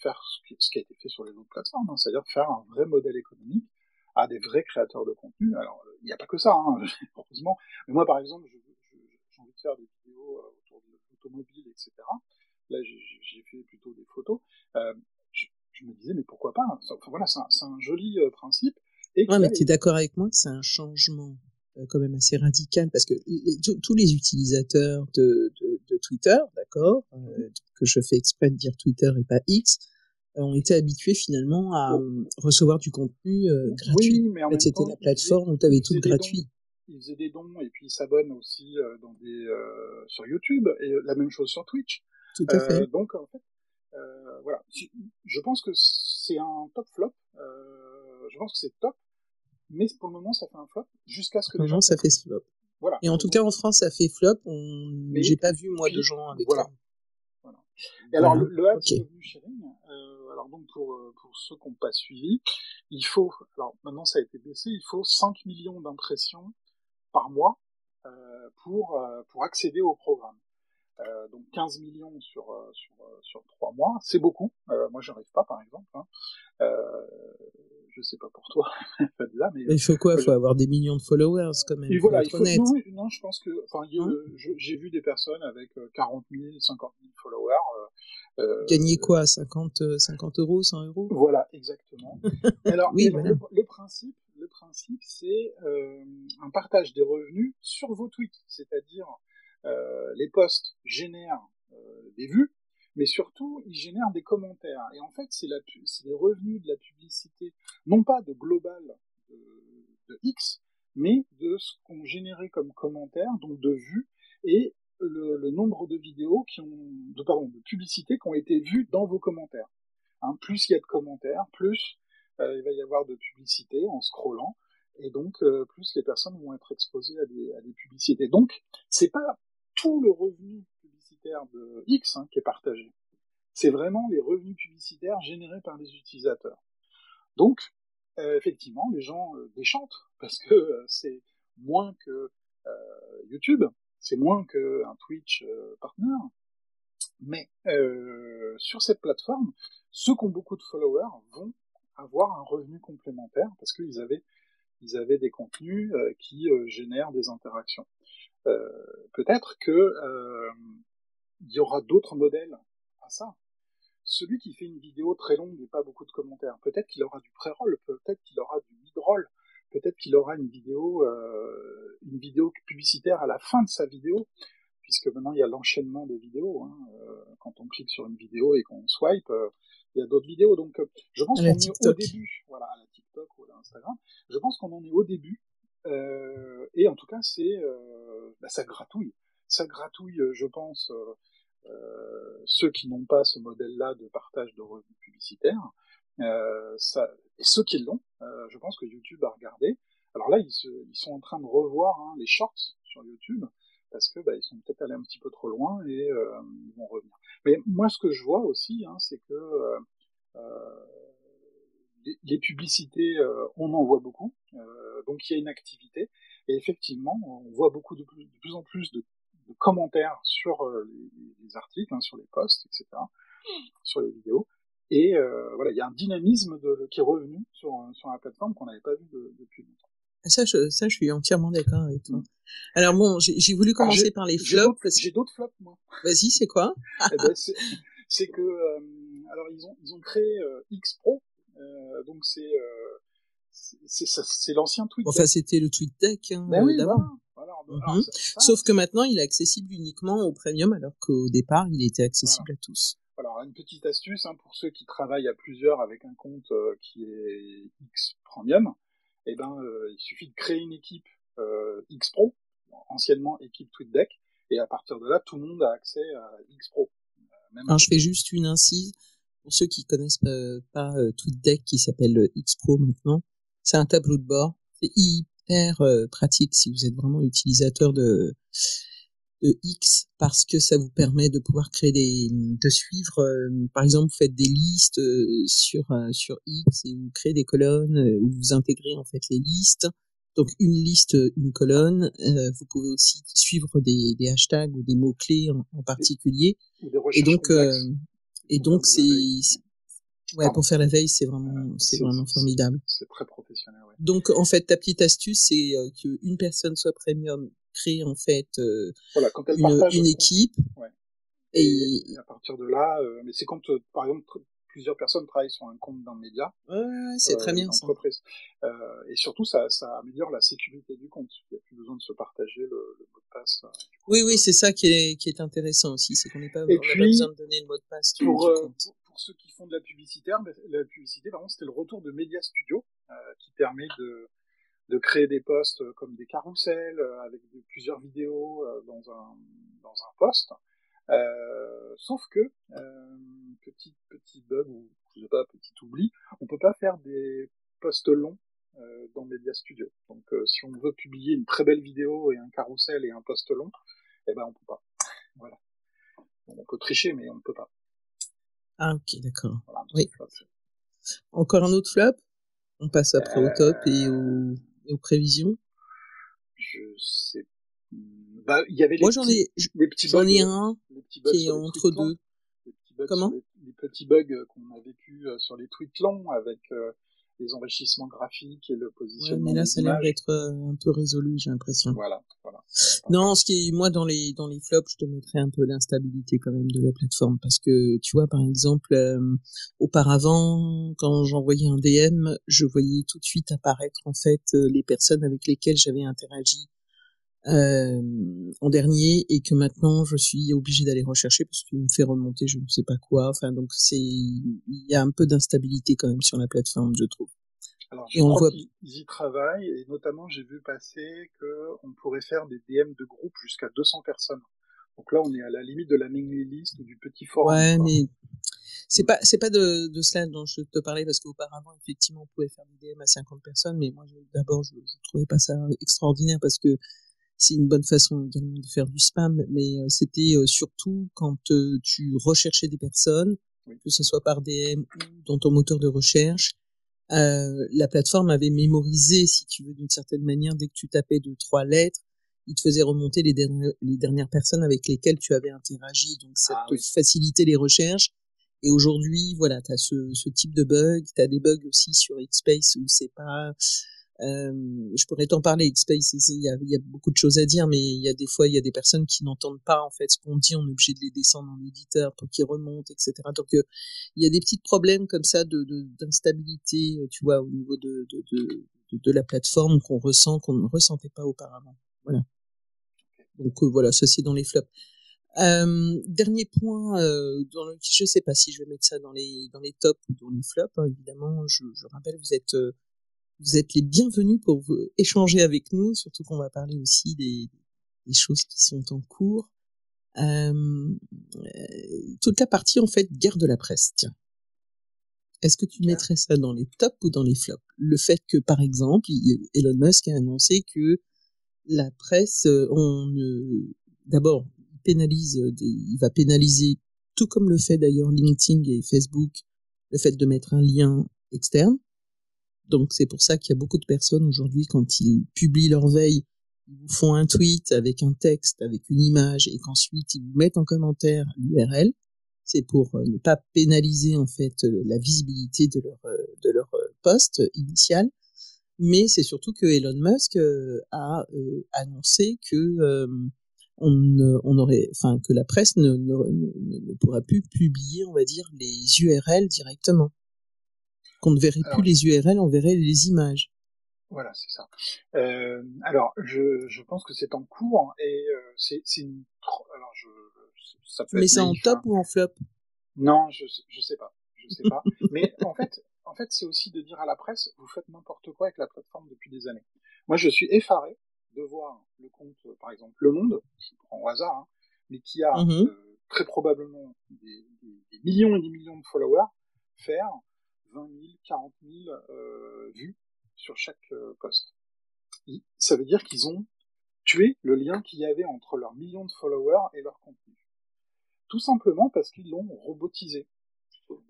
faire ce qui a été fait sur les autres plateformes, c'est-à-dire faire un vrai modèle économique à des vrais créateurs de contenu. Alors, il n'y a pas que ça, heureusement, mais moi, par exemple, j'ai envie de faire des vidéos autour de l'automobile, etc. Là, j'ai fait plutôt des photos. Je me disais, mais pourquoi pas? Voilà, c'est un joli principe. Mais tu es d'accord avec moi que c'est un changement quand même assez radical parce que tous les utilisateurs de Twitter, d'accord, que je fais exprès de dire Twitter et pas X, ont été habitués finalement à recevoir du contenu gratuit. Oui, mais en fait, c'était la plateforme où tu avais tout gratuit. Ils faisaient des dons et puis ils s'abonnent aussi sur YouTube et la même chose sur Twitch. Tout à fait. Donc en fait, voilà, je pense que c'est un top flop. Je pense que c'est top, mais pour le moment ça fait un flop jusqu'à ce que les gens. Ça fait flop. Voilà. Et en tout cas en France ça fait flop. J'ai pas vu moi de gens avec ça. Voilà. Et alors le ads revenu sharing, alors donc pour ceux qui n'ont pas suivi, il faut, alors maintenant ça a été baissé, il faut 5 millions d'impressions par mois pour accéder au programme. Donc 15 millions sur 3 mois, c'est beaucoup. Moi, j'arrive pas, par exemple. Hein. Je sais pas pour toi, Fadila, mais Il faut quoi? moi, Faut avoir des millions de followers quand même, et faut voilà, il être faut. honnête. Non, oui, non, je pense que, enfin, Hein, j'ai vu des personnes avec 40 000, 50 000 followers. gagner Euh, quoi? 50 euros, 100 euros? voilà, exactement. Oui, Alors voilà. le principe, c'est un partage des revenus sur vos tweets, c'est-à-dire les posts génèrent des vues, mais surtout ils génèrent des commentaires. Et en fait, c'est les revenus de la publicité, non pas de global de, de X, mais de ce qu'on générait comme commentaires, donc de vues et le nombre de vidéos de publicités qui ont été vues dans vos commentaires. Hein, plus il y a de commentaires, plus il va y avoir de publicité en scrollant, et donc plus les personnes vont être exposées à des publicités. Donc, c'est pas tout le revenu publicitaire de X qui est partagé. C'est vraiment les revenus publicitaires générés par les utilisateurs. Donc, effectivement, les gens déchantent, parce que c'est moins que YouTube, c'est moins qu'un Twitch partner, mais sur cette plateforme, ceux qui ont beaucoup de followers vont avoir un revenu complémentaire parce ils avaient des contenus qui génèrent des interactions. Peut-être que il y aura d'autres modèles à ça. Celui qui fait une vidéo très longue et pas beaucoup de commentaires, peut-être qu'il aura du pré-roll, peut-être qu'il aura du mid-roll, peut-être qu'il aura une vidéo publicitaire à la fin de sa vidéo, puisque maintenant il y a l'enchaînement des vidéos. Hein. Quand on clique sur une vidéo et qu'on swipe, il y a d'autres vidéos. Donc je pense À la qu'on est au TikTok. début, voilà, à la TikTok ou à la Instagram. Je pense qu'on en est au début. Et en tout cas, ça gratouille. Ça gratouille, je pense, ceux qui n'ont pas ce modèle-là de partage de revenus publicitaires. Et ceux qui l'ont, je pense que YouTube a regardé. Alors là, ils sont en train de revoir les shorts sur YouTube parce que ils sont peut-être allés un petit peu trop loin et ils vont revenir. Mais moi, ce que je vois aussi, c'est que les publicités, on en voit beaucoup, donc il y a une activité, et effectivement, on voit de plus en plus de commentaires sur les articles, sur les posts, etc., sur les vidéos, et voilà, il y a un dynamisme qui est revenu sur la plateforme qu'on n'avait pas vu depuis longtemps. Ça, je suis entièrement d'accord avec toi. Alors bon, j'ai voulu commencer par les flops. J'ai d'autres flops, moi. Vas-y, c'est quoi? Eh ben, c'est que, alors ils ont créé X Pro, donc c'est l'ancien TweetDeck. Enfin, c'était le TweetDeck oui, d'avant. Voilà. Alors, sauf que maintenant, il est accessible uniquement au premium, alors qu'au départ, il était accessible à tous. Alors, une petite astuce pour ceux qui travaillent à plusieurs avec un compte qui est X Premium, il suffit de créer une équipe X Pro, anciennement équipe TweetDeck, et à partir de là, tout le monde a accès à X Pro. Alors, je fais juste une incise pour ceux qui connaissent pas TweetDeck, qui s'appelle X Pro maintenant. C'est un tableau de bord. C'est hyper pratique si vous êtes vraiment utilisateur de X, parce que ça vous permet de pouvoir de suivre, par exemple, vous faites des listes sur X et vous créez des colonnes où vous intégrez en fait les listes. Donc une liste, une colonne. Vous pouvez aussi suivre des hashtags ou des mots clés en particulier. Ou des recherches pour faire la veille, c'est vraiment formidable. C'est très professionnel. Ouais. Donc en fait, ta petite astuce, c'est qu'une personne soit premium, crée en fait quand elle une équipe. Ouais. Et à partir de là, mais c'est quand par exemple plusieurs personnes travaillent sur un compte d'un média. Ouais, c'est très bien ça. Et surtout, ça améliore la sécurité du compte. Il n'y a plus besoin de se partager le mot de passe. Oui, c'est ça qui est intéressant aussi, c'est qu'on n'a pas besoin de donner le mot de passe du compte. Pour ceux qui font de la publicité, par exemple, c'était le retour de Media Studio qui permet de créer des posts comme des carousels avec plusieurs vidéos dans un post. Sauf que petit bug ou je sais pas, petit oubli, on peut pas faire des posts longs dans Media Studio. Donc si on veut publier une très belle vidéo et un carrousel et un post long, on peut pas. Voilà. Donc, on peut tricher, mais on ne peut pas. Ah ok, d'accord. Voilà, oui. Encore un autre flop? On passe après au top et aux prévisions. Je sais. Il y avait Moi, j'en ai un. petits bugs qui est sur les entre tweets longs. deux. Les petits bugs sur Comment? les petits bugs qu'on a vécu sur les tweets longs avec les enrichissements graphiques et le Ouais, mais positionnement là, des ça a l'air images. d'être un peu résolu, j'ai l'impression. Voilà. Non, ce qui est, moi, dans les flops, je te mettrais un peu l'instabilité quand même de la plateforme parce que, tu vois, par exemple, auparavant, quand j'envoyais un DM, je voyais tout de suite apparaître, en fait, les personnes avec lesquelles j'avais interagi en dernier et que maintenant je suis obligée d'aller rechercher parce qu'il me fait remonter je ne sais pas quoi. Enfin, donc il y a un peu d'instabilité quand même sur la plateforme, je trouve. Alors, je Et on le crois voit. qu'ils y travaillent, et notamment, j'ai vu passer qu'on pourrait faire des DM de groupe jusqu'à 200 personnes. Donc là, on est à la limite de la mailing list ou du petit forum, Ouais, quoi. mais c'est pas de cela dont je te parlais parce qu'auparavant effectivement on pouvait faire des DM à 50 personnes, mais moi d'abord je trouvais pas ça extraordinaire parce que c'est une bonne façon également de faire du spam, mais c'était surtout quand tu recherchais des personnes, Oui. que ce soit par DM ou dans ton moteur de recherche. La plateforme avait mémorisé, si tu veux, d'une certaine manière, dès que tu tapais 2, 3 lettres, il te faisait remonter les dernières personnes avec lesquelles tu avais interagi, donc ça te facilitait les recherches. Et aujourd'hui, voilà, tu as ce type de bug, tu as des bugs aussi sur Xspace où c'est pas je pourrais t'en parler, Xspace, il y a beaucoup de choses à dire, mais il y a des fois, il y a des personnes qui n'entendent pas, en fait, ce qu'on dit, on est obligé de les descendre en auditeur pour qu'ils remontent, etc. Donc, il y a des petits problèmes comme ça d'instabilité, tu vois, au niveau de la plateforme qu'on ressent, qu'on ne ressentait pas auparavant. Voilà. Donc, voilà, ça c'est dans les flops. Dernier point, je sais pas si je vais mettre ça dans les tops ou dans les flops, hein, évidemment, je rappelle, vous êtes les bienvenus pour vous échanger avec nous, surtout qu'on va parler aussi des choses qui sont en cours. Toute la partie, en fait, guerre de la presse, tiens. Est-ce que tu mettrais ça dans les tops ou dans les flops? Le fait que, par exemple, Elon Musk a annoncé que la presse, d'abord, il va pénaliser, tout comme le fait d'ailleurs LinkedIn et Facebook, le fait de mettre un lien externe. Donc c'est pour ça qu'il y a beaucoup de personnes aujourd'hui, quand ils publient leur veille, ils vous font un tweet avec un texte, avec une image, et qu'ensuite ils vous mettent en commentaire l'URL. C'est pour ne pas pénaliser en fait la visibilité de leur post initial. Mais c'est surtout que Elon Musk a annoncé que que la presse ne pourra plus publier, on va dire, les URL directement. Qu'on ne verrait plus les URL, on verrait les images. Voilà, c'est ça. Alors, je pense que c'est en cours et c'est une. Alors, ça peut Mais être c'est en naïf. top ou en flop? Non, je sais pas, Mais en fait, c'est aussi de dire à la presse, vous faites n'importe quoi avec la plateforme depuis des années. Moi, je suis effaré de voir le compte, par exemple, Le Monde, je prends au hasard, hein, mais qui a très probablement des millions et des millions de followers, faire 20 000, 40 000 vues sur chaque post. Ça veut dire qu'ils ont tué le lien qu'il y avait entre leurs millions de followers et leur contenu. Tout simplement parce qu'ils l'ont robotisé.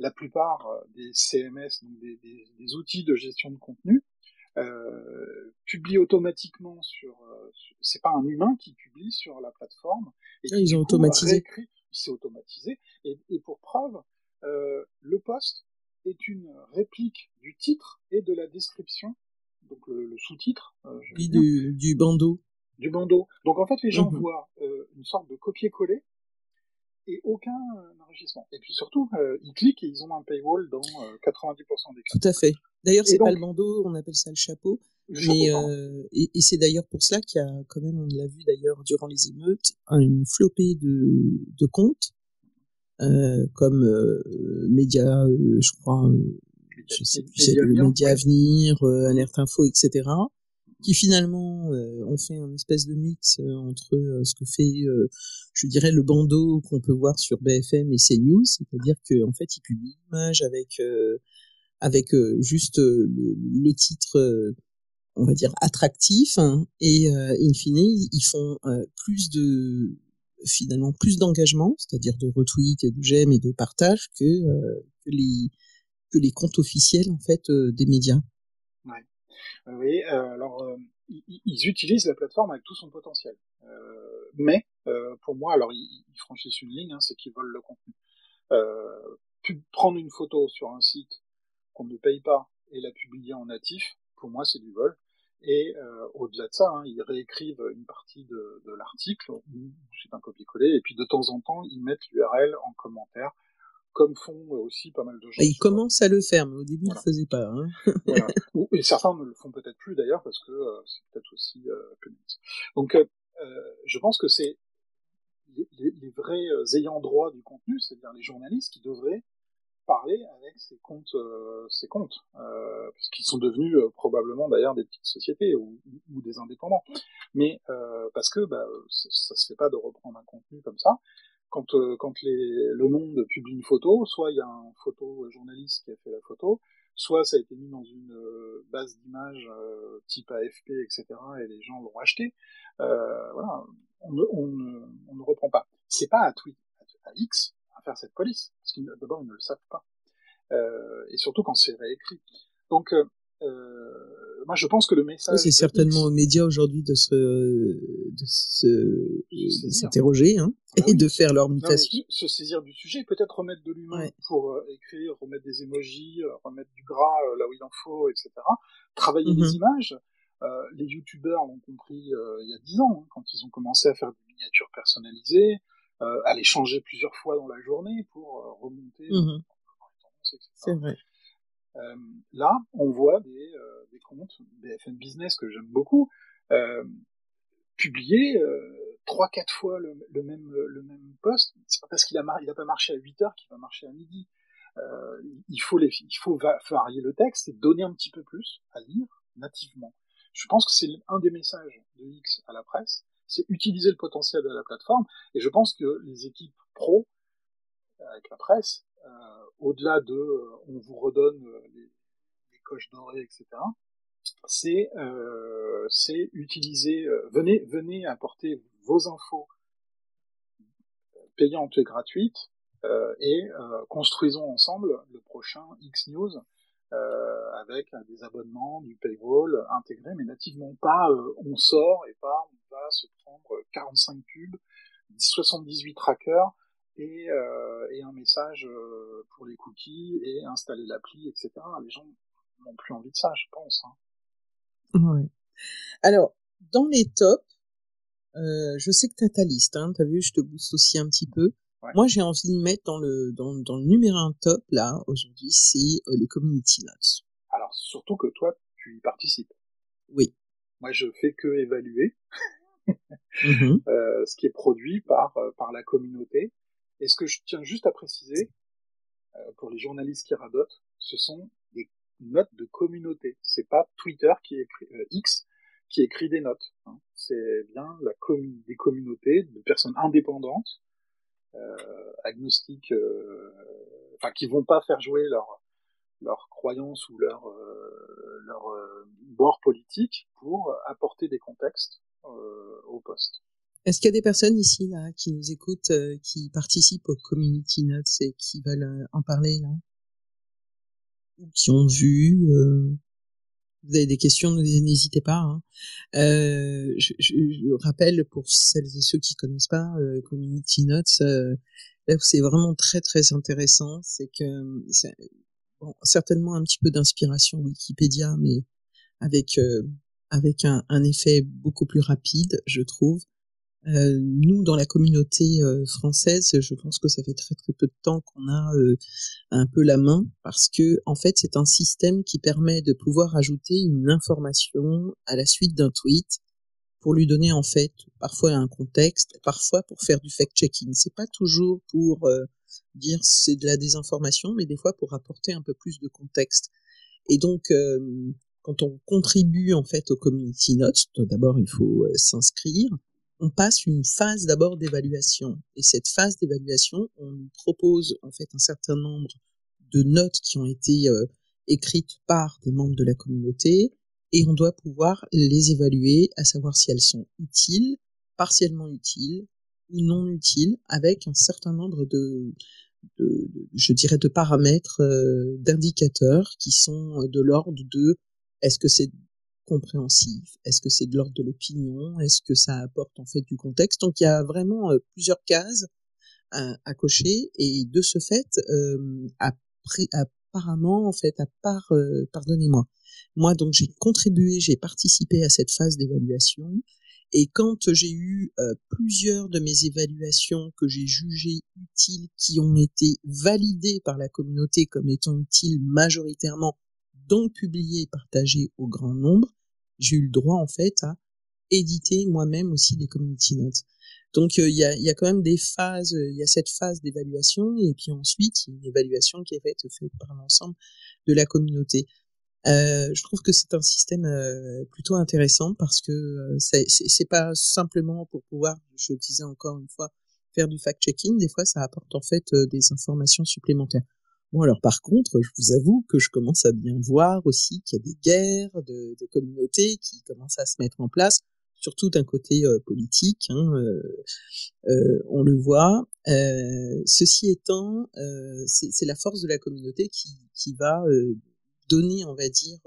La plupart des CMS, donc des outils de gestion de contenu, publient automatiquement c'est pas un humain qui publie sur la plateforme et qui ils ont du coup automatisé. réécrit, c'est automatisé et pour preuve, le post est une réplique du titre et de la description, donc le sous-titre, Oui, du bandeau. Du bandeau. Donc en fait, les gens voient une sorte de copier-coller et aucun enrichissement. Et puis surtout, ils cliquent et ils ont un paywall dans 90% des cas. Tout à fait. D'ailleurs, c'est donc, pas le bandeau, on appelle ça le chapeau. Le chapeau, et c'est d'ailleurs pour cela qu'il y a quand même, on l'a vu d'ailleurs durant les émeutes, une flopée de comptes comme Média, je crois, je sais plus, c'est le Média Avenir, Alerte Info, etc. qui finalement ont fait un espèce de mix entre ce que fait, je dirais, le bandeau qu'on peut voir sur BFM et CNews, c'est-à-dire que en fait ils publient l'image avec juste le titre, on va dire attractif, hein, et in fine ils font finalement plus d'engagement, c'est-à-dire de retweets et de j'aime et de partage que les comptes officiels en fait des médias. Ouais. Oui, alors ils utilisent la plateforme avec tout son potentiel. mais pour moi, alors ils franchissent une ligne, hein, c'est qu'ils volent le contenu. Prendre une photo sur un site qu'on ne paye pas et la publier en natif, pour moi c'est du vol. Et au-delà de ça, hein, ils réécrivent une partie de l'article, ou c'est un copier-coller, et puis de temps en temps ils mettent l'URL en commentaire, comme font aussi pas mal de gens. Ils commencent à le faire, mais au début ils le faisaient pas. Hein. Voilà. Et certains ne le font peut-être plus d'ailleurs parce que c'est peut-être aussi pénalisant. Donc je pense que c'est les vrais ayants droit du contenu, c'est-à-dire les journalistes qui devraient parler avec ces comptes, parce qu'ils sont devenus probablement d'ailleurs des petites sociétés ou des indépendants. Mais parce que ça se fait pas de reprendre un contenu comme ça. Quand Le Monde publie une photo, soit il y a un photojournaliste qui a fait la photo, soit ça a été mis dans une base d'images type AFP, etc. et les gens l'ont acheté. Voilà, on ne reprend pas. C'est pas à X à faire cette police, parce qu'ils d'abord ils ne le savent pas, et surtout quand c'est réécrit. Donc moi je pense que le message, c'est certainement aux médias aujourd'hui de s'interroger, hein, et de faire leur mutation. Se saisir du sujet, peut-être remettre de l'humain pour écrire, remettre des emojis, remettre du gras là où il en faut, etc. Travailler les images. Les youtubeurs l'ont compris il y a 10 ans, hein, quand ils ont commencé à faire des miniatures personnalisées, à les changer plusieurs fois dans la journée pour remonter dans les tendances, etc. C'est vrai. Là, on voit des comptes BFM Business que j'aime beaucoup publier 3-4 fois le même post. C'est pas parce qu'il a pas marché à 8h qu'il va marcher à midi. Il faut varier le texte et donner un petit peu plus à lire nativement. Je pense que c'est un des messages de X à la presse, c'est utiliser le potentiel de la plateforme, et je pense que les équipes pro avec la presse, au-delà de on vous redonne les coches dorées, etc., c'est utiliser, venez apporter vos infos payantes et gratuites, et construisons ensemble le prochain X News avec des abonnements, du paywall intégré, mais nativement. Pas on sort et pas on va se prendre 45 pubs, 78 trackers et un message pour les cookies et installer l'appli, etc. Les gens n'ont plus envie de ça, je pense. Hein. Ouais. Alors, dans les tops, je sais que t'as ta liste, hein, t'as vu, je te booste aussi un petit peu. Ouais. Moi, j'ai envie de mettre dans le numéro 1 top, là, aujourd'hui, c'est les community notes. Alors, surtout que toi, tu y participes. Oui. Moi, je fais que évaluer ce qui est produit par la communauté. Et ce que je tiens juste à préciser, pour les journalistes qui radotent, ce sont des notes de communauté. C'est pas Twitter qui écrit, X qui écrit des notes. Hein. C'est bien des communautés, de personnes indépendantes, agnostiques, qui vont pas faire jouer leur croyance ou leur bord politique pour apporter des contextes au poste. Est-ce qu'il y a des personnes ici là qui nous écoutent, qui participent aux community notes et qui veulent en parler là, ou qui ont vu? Vous avez des questions, n'hésitez pas. Hein. Je rappelle pour celles et ceux qui connaissent pas community notes, là où c'est vraiment très très intéressant, c'est que c'est certainement un petit peu d'inspiration Wikipédia, mais avec un effet beaucoup plus rapide, je trouve. Nous, dans la communauté française, je pense que ça fait très très peu de temps qu'on a un peu la main, parce que en fait, c'est un système qui permet de pouvoir ajouter une information à la suite d'un tweet pour lui donner en fait parfois un contexte, parfois pour faire du fact-checking. C'est pas toujours pour dire c'est de la désinformation, mais des fois pour apporter un peu plus de contexte. Et donc quand on contribue en fait aux community notes, d'abord il faut s'inscrire. On passe une phase d'abord d'évaluation. Et cette phase d'évaluation, on nous propose en fait un certain nombre de notes qui ont été écrites par des membres de la communauté, et on doit pouvoir les évaluer, à savoir si elles sont utiles, partiellement utiles ou non utiles, avec un certain nombre je dirais de paramètres, d'indicateurs qui sont de l'ordre de est-ce que c'est compréhensif? Est-ce que c'est de l'ordre de l'opinion? Est-ce que ça apporte en fait du contexte? Donc il y a vraiment plusieurs cases à cocher et de ce fait, apparemment en fait, pardonnez-moi. Moi donc j'ai participé à cette phase d'évaluation et quand j'ai eu plusieurs de mes évaluations que j'ai jugées utiles, qui ont été validées par la communauté comme étant utiles majoritairement, donc publiées et partagées au grand nombre, j'ai eu le droit en fait à éditer moi-même aussi des community notes. Donc il y a quand même des phases, il y a cette phase d'évaluation et puis ensuite il y a une évaluation qui est faite par l'ensemble de la communauté. Je trouve que c'est un système plutôt intéressant parce que c'est pas simplement pour pouvoir, je disais encore une fois, faire du fact-checking. Des fois, ça apporte en fait des informations supplémentaires. Bon, alors par contre, je vous avoue que je commence à bien voir aussi qu'il y a des guerres de communautés qui commencent à se mettre en place, surtout d'un côté politique. On le voit. Ceci étant, c'est la force de la communauté qui va donner, on va dire,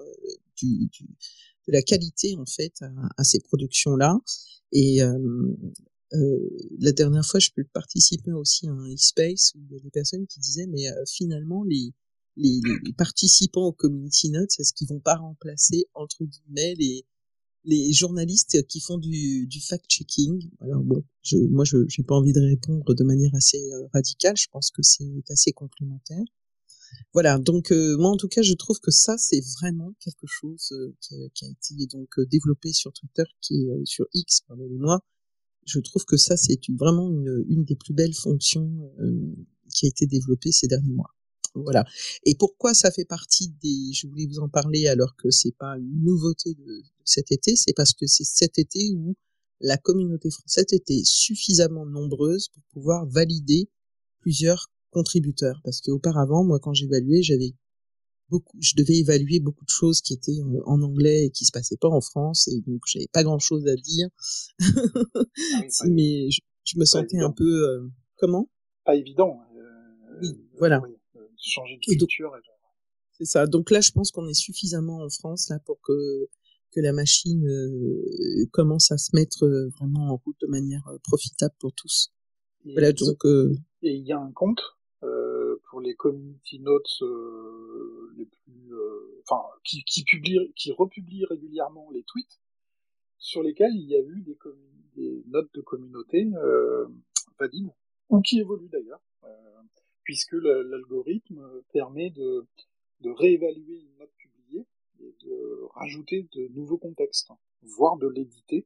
de la qualité en fait à ces productions-là. Et la dernière fois, je peux participer aussi à un e-space où il y a des personnes qui disaient, mais finalement, les participants aux community notes, est-ce qu'ils vont pas remplacer entre guillemets les journalistes qui font du fact-checking? Alors bon, moi, j'ai pas envie de répondre de manière assez radicale. Je pense que c'est assez complémentaire. Voilà, donc moi en tout cas, je trouve que ça c'est vraiment quelque chose qui a été donc développé sur Twitter, qui est sur X, pardonnez-moi. Je trouve que ça c'est vraiment une des plus belles fonctions qui a été développée ces derniers mois. Voilà. Et pourquoi ça fait partie je voulais vous en parler alors que c'est pas une nouveauté de cet été, c'est parce que c'est cet été où la communauté française était suffisamment nombreuse pour pouvoir valider plusieurs contributeurs. Parce qu'auparavant, moi, quand j'évaluais, je devais évaluer beaucoup de choses qui étaient en anglais et qui se passaient pas en France, et donc j'avais pas grand chose à dire. Ah oui, Mais je me sentais un peu, comment? pas évident. Oui, voilà. Oui, changer de Et donc, culture. c'est ça. Donc là, je pense qu'on est suffisamment en France là pour que la machine commence à se mettre vraiment en route de manière profitable pour tous. Voilà, donc Et il y a un compte pour les community notes les plus, enfin, qui republie régulièrement les tweets sur lesquels il y a eu des notes de communauté valides ou qui évoluent d'ailleurs, puisque l'algorithme permet de réévaluer une note publiée et de rajouter de nouveaux contextes, voire de l'éditer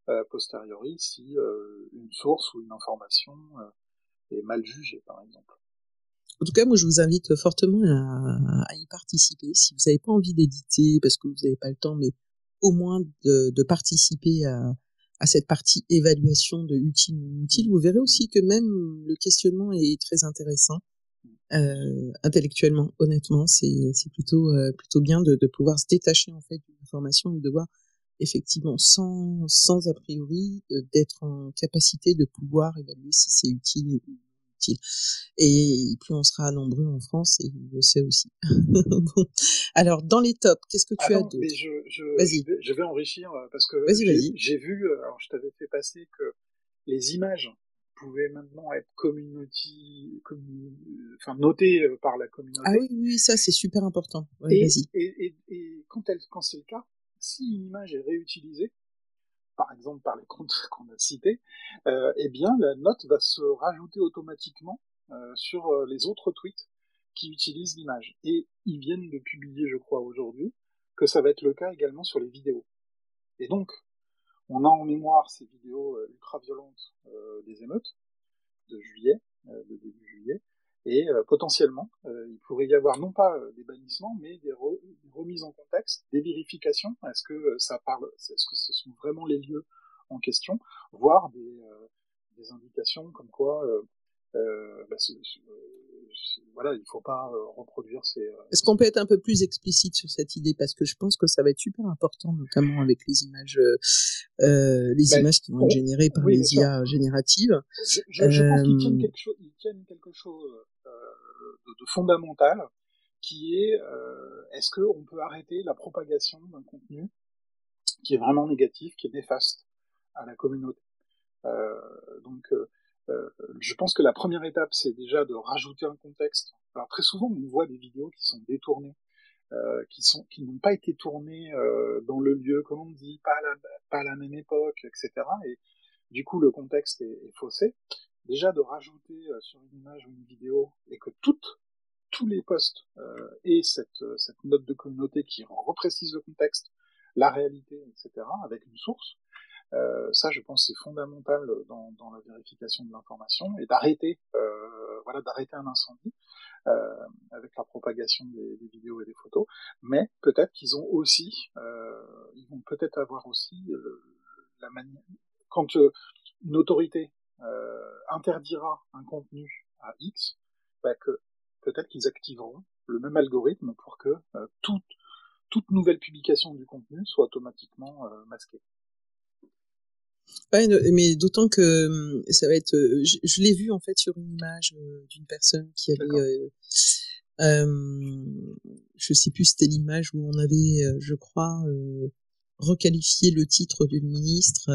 a posteriori si une source ou une information est mal jugée, par exemple. en tout cas, moi, je vous invite fortement à y participer. Si vous n'avez pas envie d'éditer parce que vous n'avez pas le temps, mais au moins de participer à cette partie évaluation de utile ou inutile, vous verrez aussi que même le questionnement est très intéressant. Intellectuellement, honnêtement, c'est plutôt bien de pouvoir se détacher en fait d'une information et de voir effectivement sans a priori d'être en capacité de pouvoir évaluer si c'est utile ou utile. Et plus on sera nombreux en France, et je le sais aussi. Bon. Alors dans les tops, qu'est-ce que tu as d'autre? Mais Vas-y. je vais enrichir parce que Vas-y. j'ai vu, alors je t'avais fait passer que les images pouvaient maintenant être enfin notées par la Ah communauté. oui, ça c'est super important. Ouais, vas-y. Et quand c'est le cas, si une image est réutilisée, par exemple par les comptes qu'on a cités, eh bien la note va se rajouter automatiquement sur les autres tweets qui utilisent l'image. Et ils viennent de publier, je crois, aujourd'hui, que ça va être le cas également sur les vidéos. Et donc, on a en mémoire ces vidéos ultra-violentes des émeutes de juillet, de début juillet, et potentiellement, il pourrait y avoir non pas des bannissements, mais des remises en contexte, des vérifications. Est-ce que ça parle, est-ce que ce sont vraiment les lieux en question, voire des indications comme quoi, voilà, il ne faut pas reproduire ces. Est-ce qu'on peut être un peu plus explicite sur cette idée, parce que je pense que ça va être super important, notamment avec les images qui vont être générées par Oui, bien les sûr. IA génératives. Je pense qu'ils tiennent quelque chose de fondamental, qui est est-ce qu'on peut arrêter la propagation d'un contenu qui est vraiment négatif, qui est néfaste à la communauté. Donc, je pense que la première étape, c'est déjà de rajouter un contexte. Alors très souvent, on voit des vidéos qui sont détournées, qui n'ont pas été tournées dans le lieu, comme on dit, pas à la même époque, etc. Et du coup, le contexte est faussé. Déjà, de rajouter sur une image ou une vidéo et que tous les posts aient cette note de communauté qui reprécise le contexte, la réalité, etc., avec une source. Ça, je pense, c'est fondamental dans la vérification de l'information et d'arrêter un incendie avec la propagation des vidéos et des photos. Mais peut-être qu'ils ont aussi, ils vont peut-être avoir aussi la manière. Quand une autorité interdira un contenu à X, bah que peut-être qu'ils activeront le même algorithme pour que toute nouvelle publication du contenu soit automatiquement masquée. Ouais, mais d'autant que ça va être. Je l'ai vu en fait sur une image d'une personne qui avait. Je sais plus, c'était l'image où on avait, je crois, requalifié le titre d'une ministre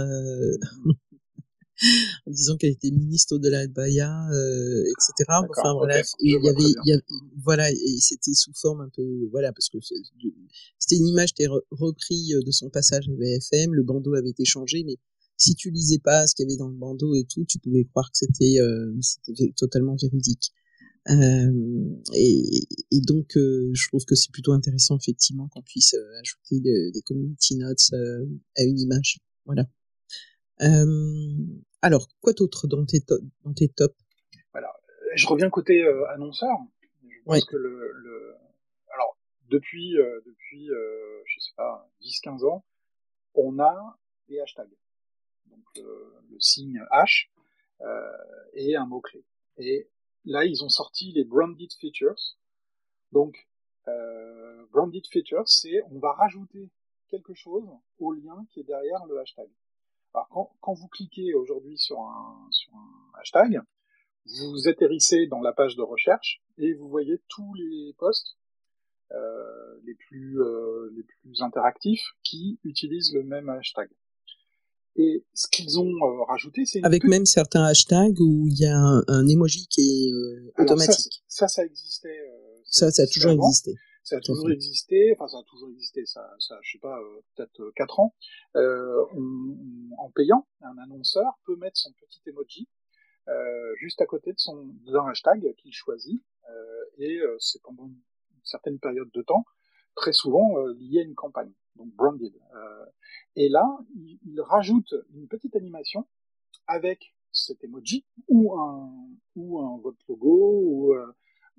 en disant qu'elle était ministre de la Baya, etc. Enfin bref, et il y avait, voilà, et c'était sous forme un peu, voilà, parce que c'était une image qui était repris de son passage à BFM, le bandeau avait été changé, mais si tu lisais pas ce qu'il y avait dans le bandeau et tout, tu pouvais croire que c'était totalement véridique. Et donc, je trouve que c'est plutôt intéressant effectivement qu'on puisse ajouter des community notes à une image. Voilà. Alors, quoi d'autre dans tes tops? Voilà. Je reviens côté annonceur. Je pense que alors depuis je sais pas 10-15 ans, on a des hashtags. Donc le signe H et un mot-clé. Et là, ils ont sorti les branded features. Donc branded features, c'est on va rajouter quelque chose au lien qui est derrière le hashtag. Alors quand vous cliquez aujourd'hui sur un hashtag, vous atterrissez dans la page de recherche et vous voyez tous les posts les plus interactifs qui utilisent le même hashtag. Et ce qu'ils ont rajouté, c'est avec même certains hashtags où il y a un emoji qui est automatique. Alors ça existait. Ça a toujours existé. Ça a toujours existé. Enfin, ça a toujours existé. Ça je sais pas, peut-être 4 ans. En payant, un annonceur peut mettre son petit emoji juste à côté d'un hashtag qu'il choisit, et c'est pendant une certaine période de temps, très souvent lié à une campagne, donc branded. Et là, il rajoute une petite animation avec cet emoji ou votre logo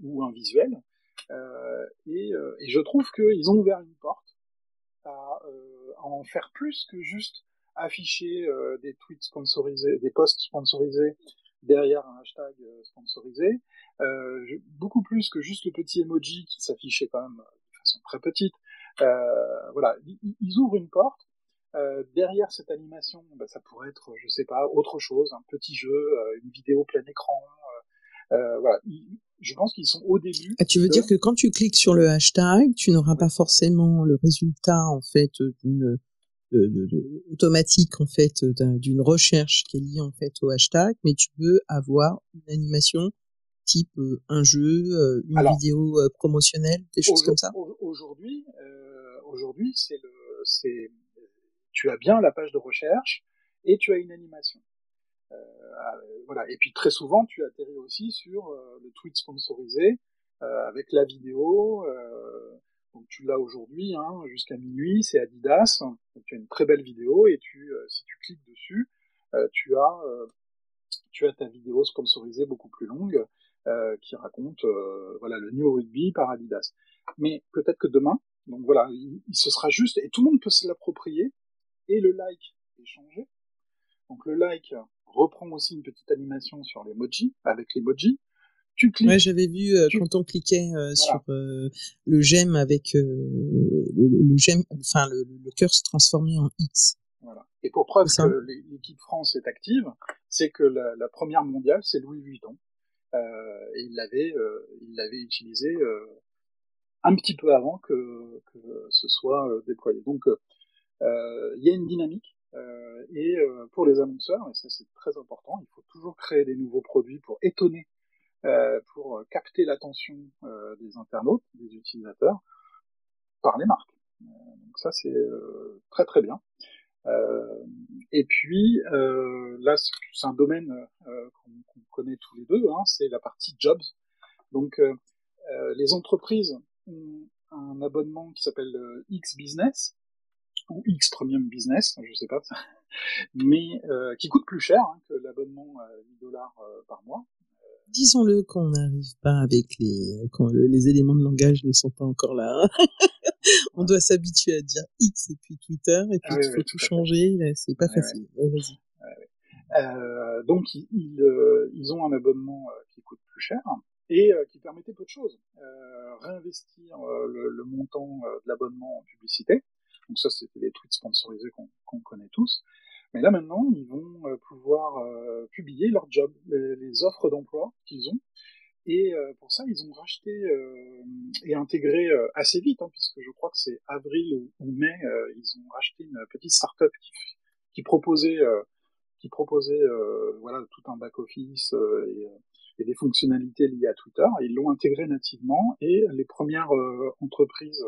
ou un visuel. Et je trouve qu'ils ont ouvert une porte à en faire plus que juste afficher des tweets sponsorisés, des posts sponsorisés derrière un hashtag sponsorisé, beaucoup plus que juste le petit emoji qui s'affichait quand même de façon très petite. Voilà, ils ouvrent une porte. Derrière cette animation, bah, ça pourrait être, je sais pas, autre chose, un petit jeu, une vidéo plein écran. Voilà, je pense qu'ils sont au début. Tu veux dire que quand tu cliques sur le hashtag, tu n'auras pas forcément le résultat en fait d'une automatique en fait d'une recherche qui est liée en fait au hashtag, mais tu peux avoir une animation type un jeu, une vidéo promotionnelle, des choses comme ça. Aujourd'hui, tu as bien la page de recherche et tu as une animation. Voilà. Et puis très souvent, tu atterris aussi sur le tweet sponsorisé avec la vidéo. Donc tu l'as aujourd'hui, hein, jusqu'à minuit, c'est Adidas. Donc, tu as une très belle vidéo et si tu cliques dessus, tu as ta vidéo sponsorisée beaucoup plus longue qui raconte voilà le New Rugby par Adidas. Mais peut-être que demain, donc voilà, ce sera juste et tout le monde peut se l'approprier et le like est changé. Donc le like reprend aussi une petite animation sur l'emoji, avec l'emoji. Tu cliques. Ouais, j'avais vu quand on cliquait sur le j'aime avec le j'aime, enfin le cœur se transformait en X. Voilà. Et pour preuve que l'équipe France est active, c'est que la première mondiale, c'est Louis Vuitton. Et il l'avait utilisé un petit peu avant que ce soit déployé. Donc il y a une dynamique. Et pour les annonceurs, et ça c'est très important, il faut toujours créer des nouveaux produits pour étonner, pour capter l'attention des internautes, des utilisateurs, par les marques. Donc ça c'est très très bien. Et puis là, c'est un domaine qu'on connaît tous les deux, hein, c'est la partie jobs. Donc les entreprises ont un abonnement qui s'appelle X Business ou X Premium Business, je sais pas, mais qui coûte plus cher hein, que l'abonnement à 8 dollars par mois. Disons-le qu'on n'arrive pas avec quand les éléments de langage ne sont pas encore là. On doit s'habituer à dire X et puis Twitter et puis il faut tout changer. Là, c'est pas facile. Ouais, vas-y. Donc ils ont un abonnement qui coûte plus cher et qui permettait peu de choses. Réinvestir le montant de l'abonnement en publicité. Donc ça, c'était les tweets sponsorisés qu'on connaît tous. Mais là maintenant, ils vont pouvoir publier leurs jobs, les offres d'emploi qu'ils ont. Et pour ça, ils ont racheté et intégré assez vite, hein, puisque je crois que c'est avril ou mai, ils ont racheté une petite start-up qui proposait voilà tout un back office et des fonctionnalités liées à Twitter. Ils l'ont intégré nativement et les premières entreprises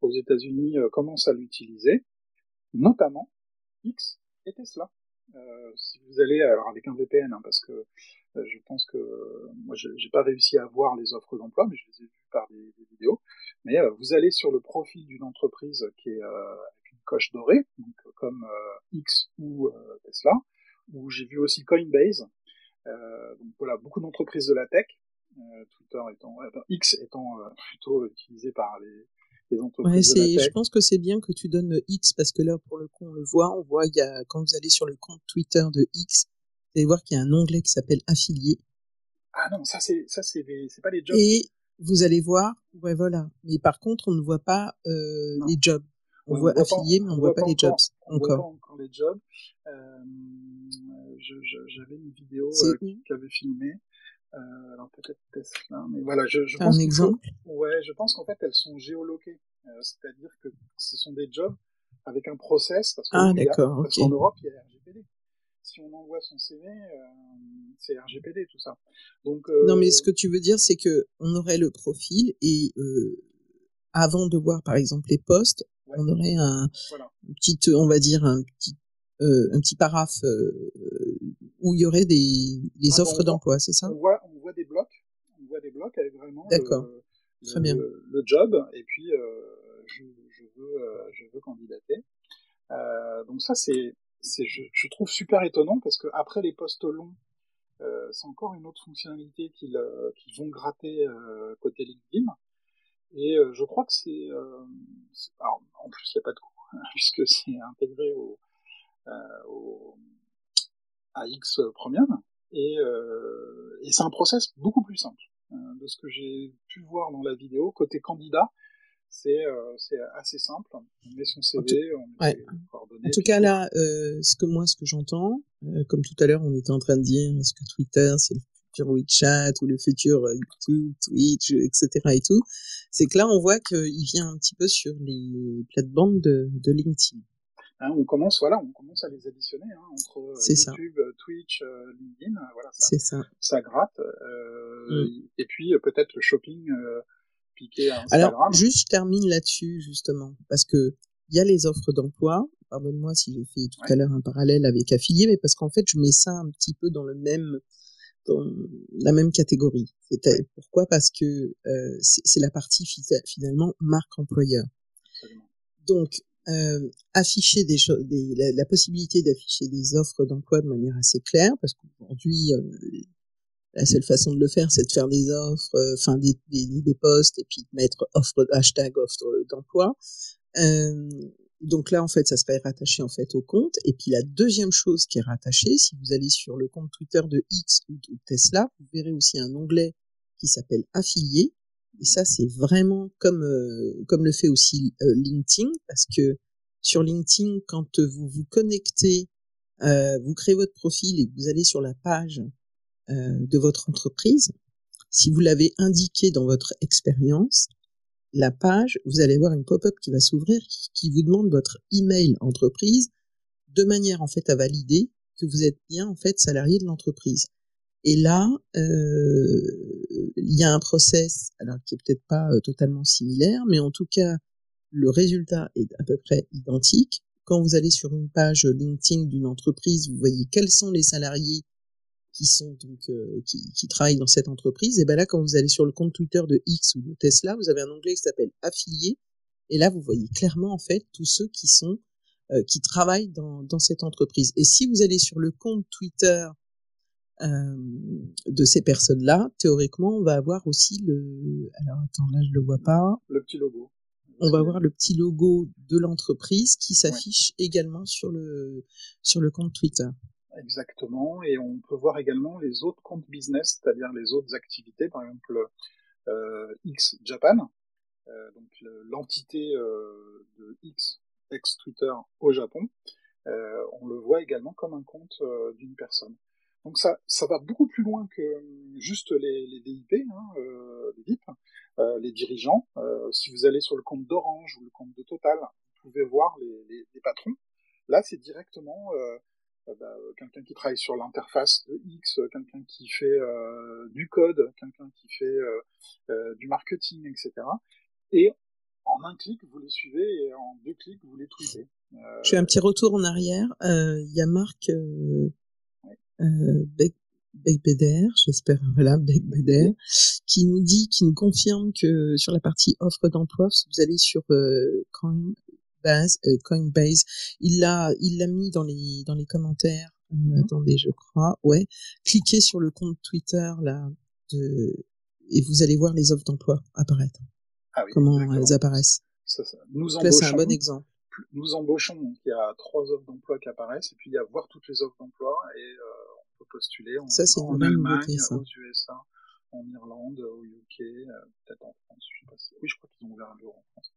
aux États-Unis commencent à l'utiliser, notamment X et Tesla. Si vous allez alors avec un VPN, hein, parce que je pense que moi j'ai pas réussi à voir les offres d'emploi, mais je les ai vues par des vidéos. Mais vous allez sur le profil d'une entreprise qui est avec une coche dorée, donc comme X ou Tesla, où j'ai vu aussi Coinbase. Donc voilà, beaucoup d'entreprises de la tech, Twitter étant, X étant plutôt utilisé par les entreprises de la tech. Je pense que c'est bien que tu donnes le X parce que là, pour le coup, on voit, il y a, quand vous allez sur le compte Twitter de X, vous allez voir qu'il y a un onglet qui s'appelle affilié. Ah non, ça c'est pas les jobs. Et vous allez voir, ouais, voilà. Mais par contre, on ne voit pas les jobs. On voit affilié, mais on ne voit pas les jobs encore. On voit pas encore les jobs. J'avais une vidéo qu'avait filmé. Alors peut-être Tesla, mais voilà, je pense un exemple. Je pense qu'en fait elles sont géoloquées, c'est-à-dire que ce sont des jobs avec un process, parce que parce qu'en Europe il y a RGPD. Si on envoie son CV, c'est RGPD tout ça. Donc non, mais ce que tu veux dire, c'est que on aurait le profil et avant de voir par exemple les postes, on aurait un petit, on va dire un petit paraphe où il y aurait les offres d'emploi, c'est ça? On voit des blocs avec vraiment le job, et puis je veux candidater. Donc ça je trouve super étonnant, parce que après les postes longs, c'est encore une autre fonctionnalité qu'ils vont gratter côté LinkedIn. Et je crois que alors, en plus il n'y a pas de coût, puisque c'est intégré à X Premium, et c'est un process beaucoup plus simple. De ce que j'ai pu voir dans la vidéo, côté candidat, c'est assez simple. On met son CV, on met ses coordonnées. En tout cas, là, ce que j'entends, comme tout à l'heure, on était en train de dire, est-ce que Twitter, c'est le futur WeChat ou le futur YouTube, Twitch, etc. et tout, c'est que là, on voit qu'il vient un petit peu sur les plates-bandes de LinkedIn. Hein, on commence à les additionner, hein, entre YouTube, Twitch, LinkedIn, voilà, ça gratte. Et puis peut-être le shopping piqué à Instagram. Alors, juste je termine là-dessus justement, parce que il y a les offres d'emploi. Pardonne-moi si j'ai fait tout à l'heure un parallèle avec affilié, mais parce qu'en fait, je mets ça un petit peu dans la même catégorie. Pourquoi? Parce que c'est la partie finalement marque employeur. Absolument. Donc afficher la possibilité d'afficher des offres d'emploi de manière assez claire, parce qu'aujourd'hui la seule façon de le faire, c'est de faire des offres, des posts, et puis de mettre hashtag offre d'emploi. Donc là, en fait, ça serait rattaché en fait au compte. Et puis la deuxième chose qui est rattachée, si vous allez sur le compte Twitter de X ou de Tesla, vous verrez aussi un onglet qui s'appelle affilié. Et ça, c'est vraiment comme le fait aussi LinkedIn, parce que sur LinkedIn, quand vous vous connectez, vous créez votre profil et que vous allez sur la page de votre entreprise, si vous l'avez indiqué dans votre expérience, la page, vous allez voir une pop-up qui va s'ouvrir qui vous demande votre email entreprise de manière en fait à valider que vous êtes bien en fait salarié de l'entreprise. Et là, il y a un process, alors qui est peut-être pas totalement similaire, mais en tout cas, le résultat est à peu près identique. Quand vous allez sur une page LinkedIn d'une entreprise, vous voyez quels sont les salariés qui sont donc qui travaillent dans cette entreprise. Et ben là, quand vous allez sur le compte Twitter de X ou de Tesla, vous avez un onglet qui s'appelle affiliés. Et là, vous voyez clairement en fait tous ceux qui sont qui travaillent dans cette entreprise. Et si vous allez sur le compte Twitter de ces personnes-là, théoriquement, on va avoir aussi le. Alors attends, là je le vois pas. Le petit logo. On va avoir le petit logo de l'entreprise qui s'affiche également sur le compte Twitter. Exactement, et on peut voir également les autres comptes business, c'est-à-dire les autres activités, par exemple X Japan, donc l'entité de X, ex-Twitter au Japon, on le voit également comme un compte d'une personne. Donc ça va beaucoup plus loin que juste les DIP, les VIP, les dirigeants. Si vous allez sur le compte d'Orange ou le compte de Total, vous pouvez voir les patrons. Là, c'est directement quelqu'un qui travaille sur l'interface de X, quelqu'un qui fait du code, quelqu'un qui fait du marketing, etc. Et en un clic, vous les suivez et en 2 clics, vous les tweetez. Je fais un petit retour en arrière. Il y a Marc Becbeder, j'espère, voilà, Becbeder, qui nous confirme que sur la partie offre d'emploi, si vous allez sur Coinbase, il l'a mis dans les commentaires. Attendez, je crois, ouais. Cliquez sur le compte Twitter là et vous allez voir les offres d'emploi apparaître. Ah oui, comment exactement. Elles apparaissent. Ça. Nous là, c'est un bon exemple. Nous embauchons, donc il y a 3 offres d'emploi qui apparaissent, et puis il y a voir toutes les offres d'emploi, et on peut postuler en Allemagne, nouveauté, aux USA, en Irlande, au UK, peut-être en France, je sais pas si... Oui, je crois qu'ils ont ouvert un bureau en France.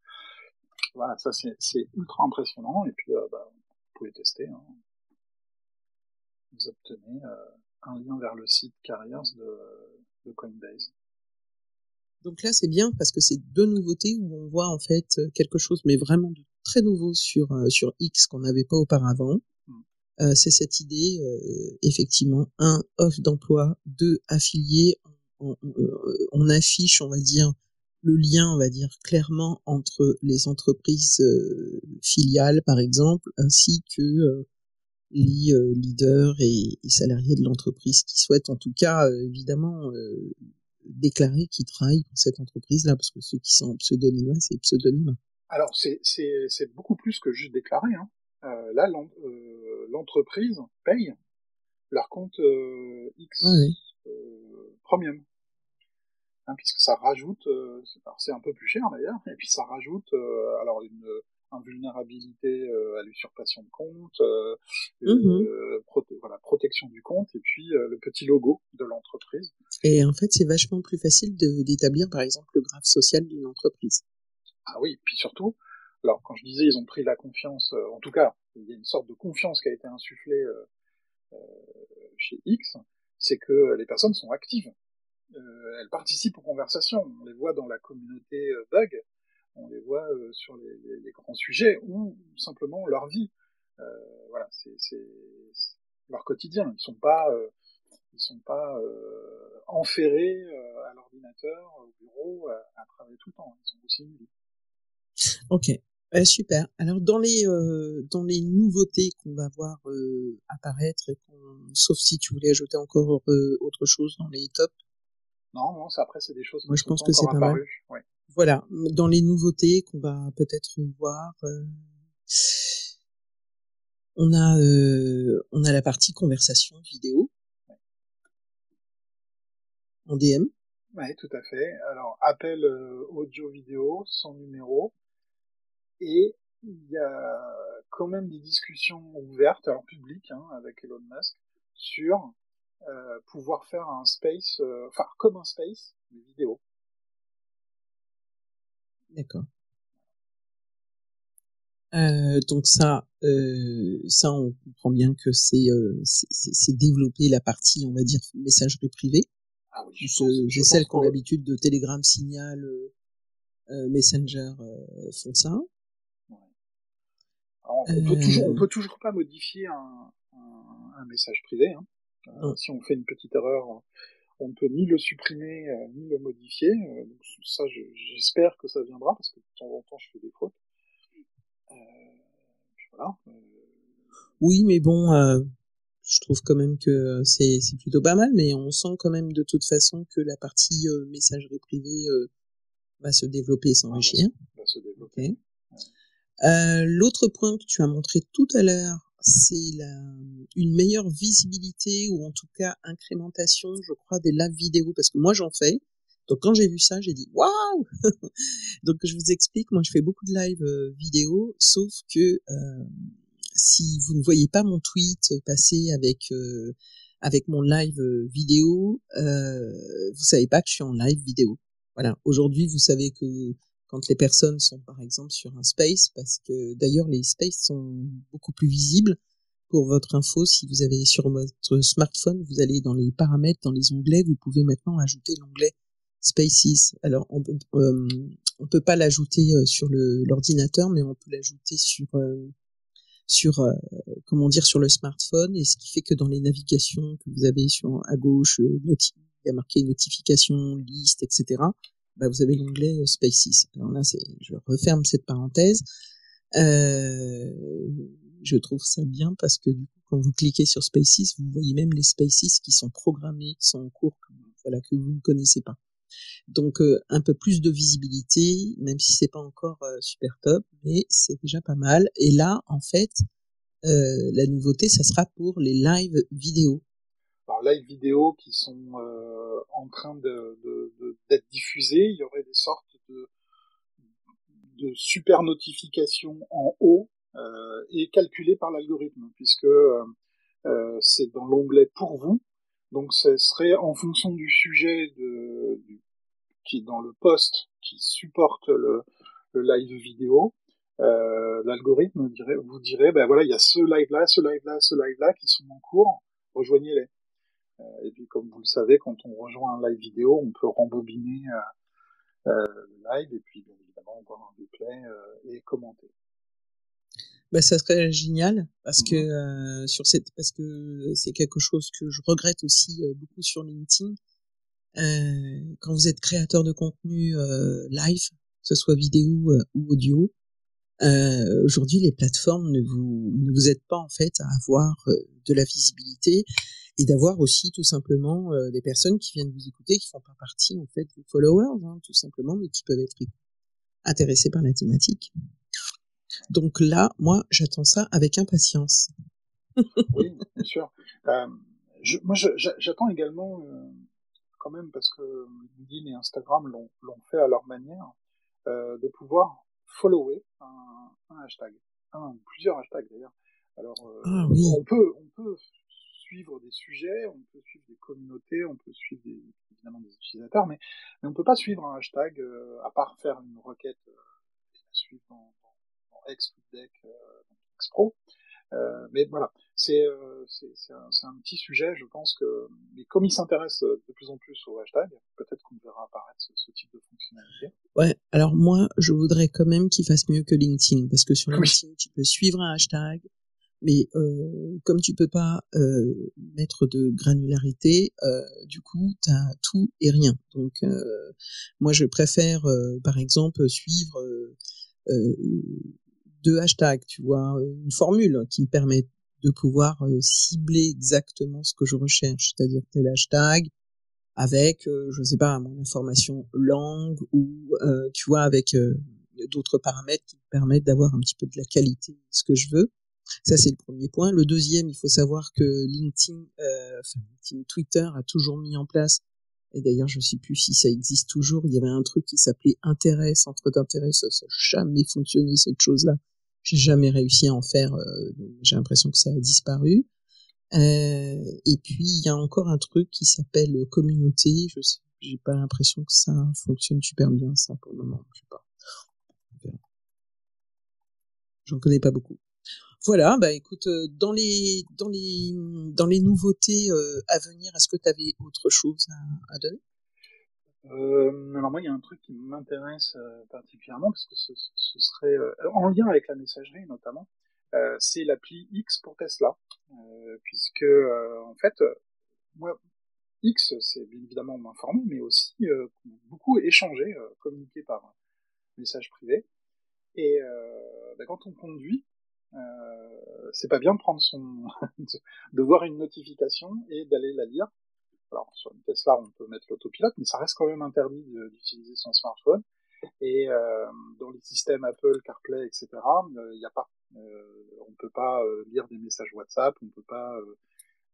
Voilà, ça c'est ultra impressionnant, et puis vous pouvez tester. Vous obtenez un lien vers le site Careers de Coinbase. Donc là, c'est bien parce que c'est 2 nouveautés où on voit en fait quelque chose, mais vraiment de très nouveau sur X qu'on n'avait pas auparavant. C'est cette idée, effectivement, 1, offre d'emploi, 2, affiliés. On affiche, on va dire, le lien, on va dire, clairement entre les entreprises filiales, par exemple, ainsi que les leaders et salariés de l'entreprise qui souhaitent, en tout cas, évidemment, déclarer qu'ils travaillent pour cette entreprise-là, parce que ceux qui sont en pseudonyme, c'est pseudonyme. Alors, c'est beaucoup plus que juste déclarer. Là, l'entreprise paye leur compte X Premium. Puisque ça rajoute, c'est un peu plus cher d'ailleurs, et puis ça rajoute alors une invulnérabilité à l'usurpation de compte, protection du compte, et puis le petit logo de l'entreprise. Et en fait, c'est vachement plus facile d'établir, par exemple, le graphe social d'une entreprise. Ah oui, puis surtout, alors quand je disais ils ont pris la confiance, en tout cas, il y a une sorte de confiance qui a été insufflée chez X, c'est que les personnes sont actives. Elles participent aux conversations. On les voit dans la communauté Bug, on les voit sur les grands sujets, ou simplement leur vie. Voilà, c'est leur quotidien. Ils sont pas enferrés à l'ordinateur, au bureau, à travailler tout le temps. Ils ont aussi une vie. Ok, super. Alors dans les nouveautés qu'on va voir apparaître, sauf si tu voulais ajouter encore autre chose dans les tops. Non, après c'est des choses qui Moi je pense que c'est pas mal. Ouais. Voilà, dans les nouveautés qu'on va peut-être voir, on a la partie conversation vidéo en DM. Oui, tout à fait. Alors appel audio-vidéo sans numéro, et il y a quand même des discussions ouvertes, alors publiques, avec Elon Musk, sur pouvoir faire un space, comme un space, mais vidéo. D'accord. Donc ça, on comprend bien que c'est développer la partie, on va dire, messagerie privée. Ah oui, c'est celles qui ont l'habitude de Telegram, Signal, Messenger font ça. Ouais. Alors, on peut toujours pas modifier un message privé. Hein. Si on fait une petite erreur, on ne peut ni le supprimer ni le modifier. Donc ça, j'espère que ça viendra parce que de temps en temps, je fais des fautes. Voilà. Oui, mais bon, je trouve quand même que c'est plutôt pas mal, mais on sent quand même de toute façon que la partie messagerie privée va se développer et s'enrichir. Va se développer. Okay. L'autre point que tu as montré tout à l'heure, c'est une meilleure visibilité ou en tout cas incrémentation, je crois, des live vidéo, parce que moi j'en fais. Donc quand j'ai vu ça, j'ai dit waouh. Donc je vous explique, moi je fais beaucoup de live vidéo, sauf que si vous ne voyez pas mon tweet passer avec mon live vidéo, vous savez pas que je suis en live vidéo. Voilà. Aujourd'hui, vous savez que quand les personnes sont par exemple sur un space, parce que d'ailleurs les spaces sont beaucoup plus visibles. Pour votre info, si vous avez sur votre smartphone, vous allez dans les paramètres, dans les onglets, vous pouvez maintenant ajouter l'onglet Spaces. Alors on peut pas l'ajouter sur l'ordinateur, mais on peut l'ajouter sur sur le smartphone, et ce qui fait que dans les navigations que vous avez à gauche, il y a marqué notification, liste, etc. Bah, vous avez l'onglet Spaces. Alors là, je referme cette parenthèse. Je trouve ça bien parce que du coup, quand vous cliquez sur Spaces, vous voyez même les Spaces qui sont programmés, qui sont en cours, que vous ne connaissez pas. Donc un peu plus de visibilité, même si c'est pas encore super top, mais c'est déjà pas mal. Et là, en fait, la nouveauté, ça sera pour les live vidéo. Alors live vidéo qui sont en train d'être diffusés, il y aurait des sortes de super notifications en haut et calculées par l'algorithme, puisque c'est dans l'onglet pour vous. Donc ce serait en fonction du sujet qui est dans le post qui supporte le live vidéo. L'algorithme vous dirait, ben voilà, il y a ce live-là, ce live-là, ce live-là qui sont en cours, rejoignez-les. Et puis, comme vous le savez, quand on rejoint un live vidéo, on peut rembobiner le live et puis, bien évidemment, voir un replay et commenter. Bah, ça serait génial parce que parce que c'est quelque chose que je regrette aussi beaucoup sur LinkedIn. Quand vous êtes créateur de contenu live, que ce soit vidéo ou audio, aujourd'hui les plateformes ne vous aident pas en fait à avoir de la visibilité et d'avoir aussi tout simplement des personnes qui viennent vous écouter, qui font pas partie en fait des followers, hein, tout simplement, mais qui peuvent être intéressés par la thématique. Donc là, moi, j'attends ça avec impatience. Oui, bien sûr. Moi, j'attends également, quand même, parce que LinkedIn et Instagram l'ont fait à leur manière, de pouvoir follower un hashtag, plusieurs hashtags d'ailleurs. Alors, Oui. on peut suivre des sujets, on peut suivre des communautés, on peut suivre évidemment des utilisateurs, mais on peut pas suivre un hashtag à part faire une requête et la suivre dans X, TweetDeck, dans Xpro. Mais voilà, c'est un petit sujet, je pense que, mais comme il s'intéresse de plus en plus au hashtag, peut-être qu'on verra apparaître ce type de fonctionnalité. Ouais, alors moi, je voudrais quand même qu'il fasse mieux que LinkedIn, parce que sur LinkedIn, tu peux suivre un hashtag, mais comme tu peux pas mettre de granularité, du coup, t'as tout et rien. Donc, moi, je préfère, par exemple, suivre deux hashtags, tu vois, une formule qui me permet de pouvoir cibler exactement ce que je recherche, c'est-à-dire tel hashtag avec, je sais pas, mon information langue ou, tu vois, avec d'autres paramètres qui me permettent d'avoir un petit peu de la qualité de ce que je veux. Ça, c'est le premier point. Le deuxième, il faut savoir que LinkedIn, Twitter a toujours mis en place, et d'ailleurs, je sais plus si ça existe toujours, il y avait un truc qui s'appelait intérêt, centre d'intérêt, ça n'a jamais fonctionné, cette chose-là. J'ai jamais réussi à en faire, j'ai l'impression que ça a disparu. Et puis, il y a encore un truc qui s'appelle communauté. J'ai pas l'impression que ça fonctionne super bien, ça, pour le moment. Je sais pas. J'en connais pas beaucoup. Voilà, bah écoute, dans les nouveautés à venir, est-ce que tu avais autre chose à donner? Alors moi, il y a un truc qui m'intéresse particulièrement, parce que ce serait en lien avec la messagerie notamment, c'est l'appli X pour Tesla, puisque en fait, moi, X, c'est bien évidemment m'informer, mais aussi beaucoup échanger, communiquer par message privé. Et quand on conduit, c'est pas bien de prendre de voir une notification et d'aller la lire. Alors sur une Tesla, on peut mettre l'autopilote, mais ça reste quand même interdit d'utiliser son smartphone. Et dans les systèmes Apple, CarPlay, etc., il n'y a pas. On peut pas lire des messages WhatsApp, on peut pas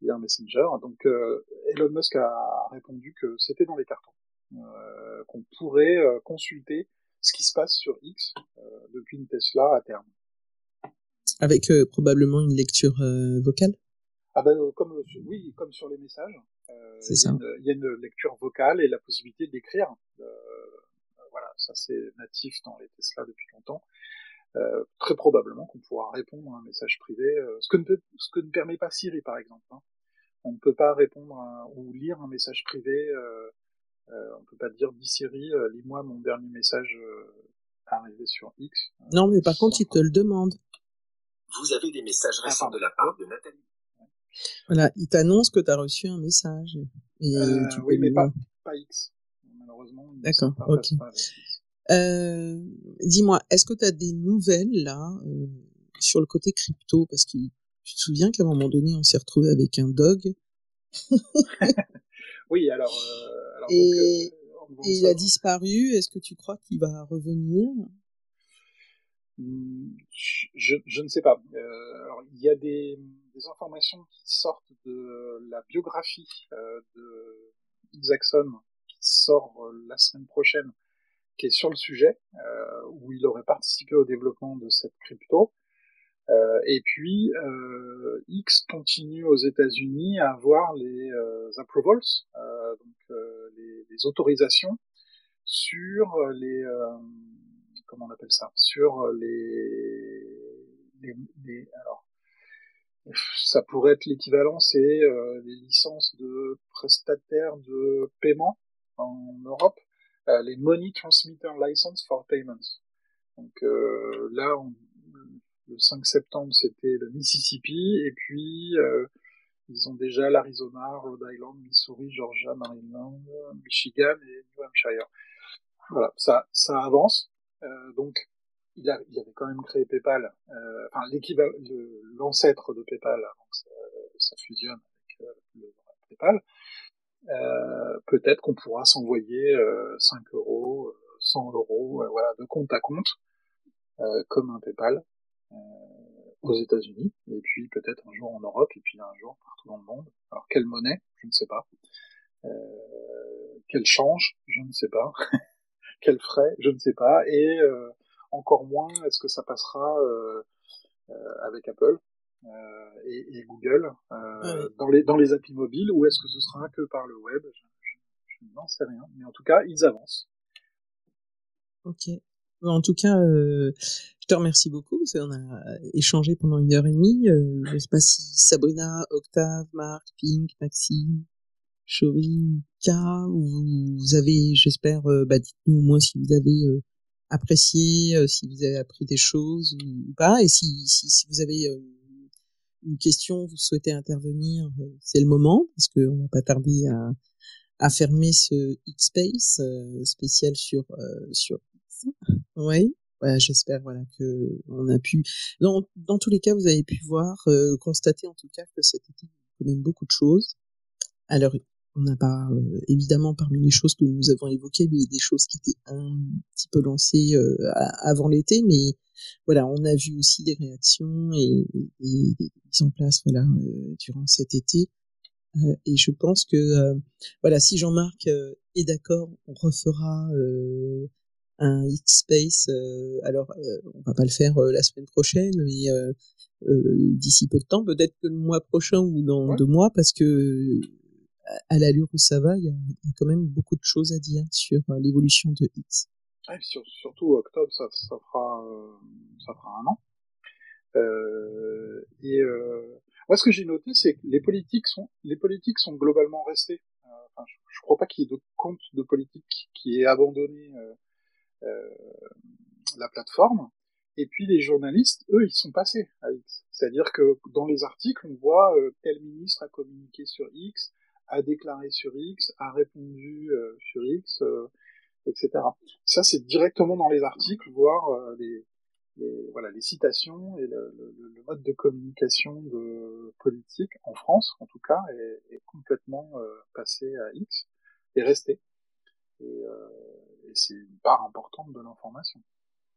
lire Messenger. Donc Elon Musk a répondu que c'était dans les cartons, qu'on pourrait consulter ce qui se passe sur X depuis une Tesla à terme. Avec probablement une lecture vocale. Ah ben, oui, comme sur les messages, C'est ça. il y a une lecture vocale et la possibilité d'écrire. Voilà, ça c'est natif dans les Tesla depuis longtemps. Très probablement qu'on pourra répondre à un message privé, ce que ne permet pas Siri par exemple. Hein. On ne peut pas répondre ou lire un message privé. On ne peut pas dire dis Siri, lis-moi mon dernier message arrivé sur X. Non, mais par contre, il te le demande. Vous avez des messages récents de la part de Nathalie. Voilà, il t'annonce que tu as reçu un message. Et tu peux oui, mais pas X. Malheureusement. D'accord, ok. Dis-moi, est-ce que tu as des nouvelles là sur le côté crypto? Parce que tu te souviens qu'à un moment donné, on s'est retrouvé avec un dog. Oui, alors et il a disparu. Est-ce que tu crois qu'il va revenir? Je ne sais pas. Alors, il y a des informations qui sortent de la biographie de Isaacson qui sort la semaine prochaine, qui est sur le sujet, où il aurait participé au développement de cette crypto. Et puis, X continue aux États-Unis à avoir les approvals, donc les autorisations sur comment on appelle ça, sur alors ça pourrait être l'équivalent, c'est les licences de prestataires de paiement en Europe, les Money Transmitter License for Payments. Donc là, le 5 septembre, c'était le Mississippi, et puis ils ont déjà l'Arizona, Rhode Island, Missouri, Georgia, Maryland, Michigan et New Hampshire. Voilà, ça avance. Donc, il avait quand même créé PayPal, enfin l'ancêtre de PayPal, avant que ça fusionne avec le PayPal. Peut-être qu'on pourra s'envoyer 5 euros, 100 euros, voilà, de compte à compte, comme un PayPal, aux États-Unis, et puis peut-être un jour en Europe, et puis un jour partout dans le monde. Alors, quelle monnaie? Je ne sais pas. Quel change? Je ne sais pas. Quel frais? Je ne sais pas. Et encore moins, est-ce que ça passera avec Apple et Google dans les applis mobiles, ou est-ce que ce sera que par le web? Je n'en sais rien. Mais en tout cas, ils avancent. Ok. En tout cas, je te remercie beaucoup parce qu'on a échangé pendant 1h30. Je ne sais pas si Sabrina, Octave, Marc, Pink, Maxime, Chori, K, vous avez, j'espère, dites-nous au moins si vous avez apprécié, si vous avez appris des choses ou pas, et si vous avez une question, vous souhaitez intervenir, c'est le moment, parce qu'on va pas tarder à fermer ce X-Space spécial sur X. Oui. Voilà, j'espère que on a pu. Dans tous les cas, vous avez pu voir, constater en tout cas que cet été, il y a quand même beaucoup de choses. Alors, on n'a pas évidemment parmi les choses que nous avons évoquées, mais des choses qui étaient un petit peu lancées avant l'été, mais voilà, on a vu aussi des réactions et des mises en place durant cet été. Et je pense que voilà, si Jean-Marc est d'accord, on refera un X-Space. Alors, on va pas le faire la semaine prochaine, mais d'ici peu de temps, peut-être que le mois prochain ou dans 2 mois, parce que à l'allure où ça va, il y a quand même beaucoup de choses à dire sur l'évolution de X. Et surtout octobre, ça fera 1 an. Moi, ce que j'ai noté, c'est que les politiques sont globalement restés. je crois pas qu'il y ait de compte de politique qui ait abandonné euh, la plateforme. Et puis les journalistes, eux, ils sont passés à X. C'est-à-dire que dans les articles, on voit tel ministre a communiqué sur X, a déclaré sur X, a répondu sur X, etc. Ça, c'est directement dans les articles, voir les citations et le mode de communication de politique en France, en tout cas, est complètement passé à X et resté. Et c'est une part importante de l'information,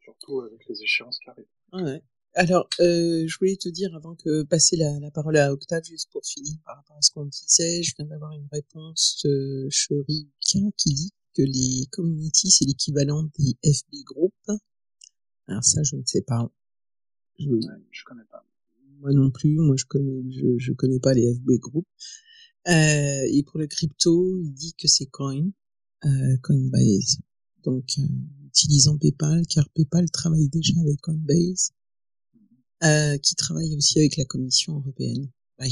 surtout avec les échéances qui arrivent. Ouais. Alors, je voulais te dire, avant que passer la parole à Octave, juste pour finir par rapport à ce qu'on disait, je viens d'avoir une réponse de Chorika qui dit que les communities, c'est l'équivalent des FB Group. Alors ça, je ne sais pas. Je connais pas. Moi non plus, moi je connais pas les FB Group. Et pour le crypto, il dit que c'est Coinbase. Donc, utilisant PayPal, car PayPal travaille déjà avec Coinbase, qui travaille aussi avec la Commission européenne. Bien,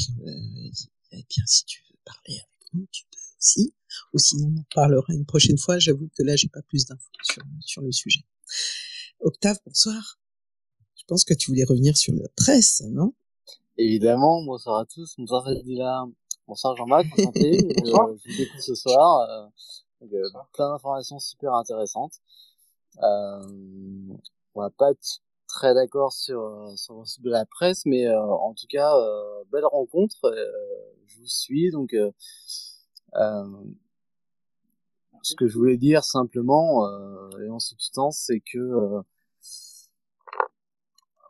si tu veux parler avec nous, tu peux aussi. Ou sinon, on en parlera une prochaine fois. J'avoue que là, j'ai pas plus d'infos sur le sujet. Octave, bonsoir. Je pense que tu voulais revenir sur la presse, non? Évidemment, bonsoir à tous. Bonsoir Fadila. Bonsoir Jean-Marc, enchanté. Je vous découvre ce soir. Plein d'informations super intéressantes. On va pas être très d'accord sur de la presse, mais en tout cas, belle rencontre. Je vous suis, donc ce que je voulais dire simplement et en substance, c'est que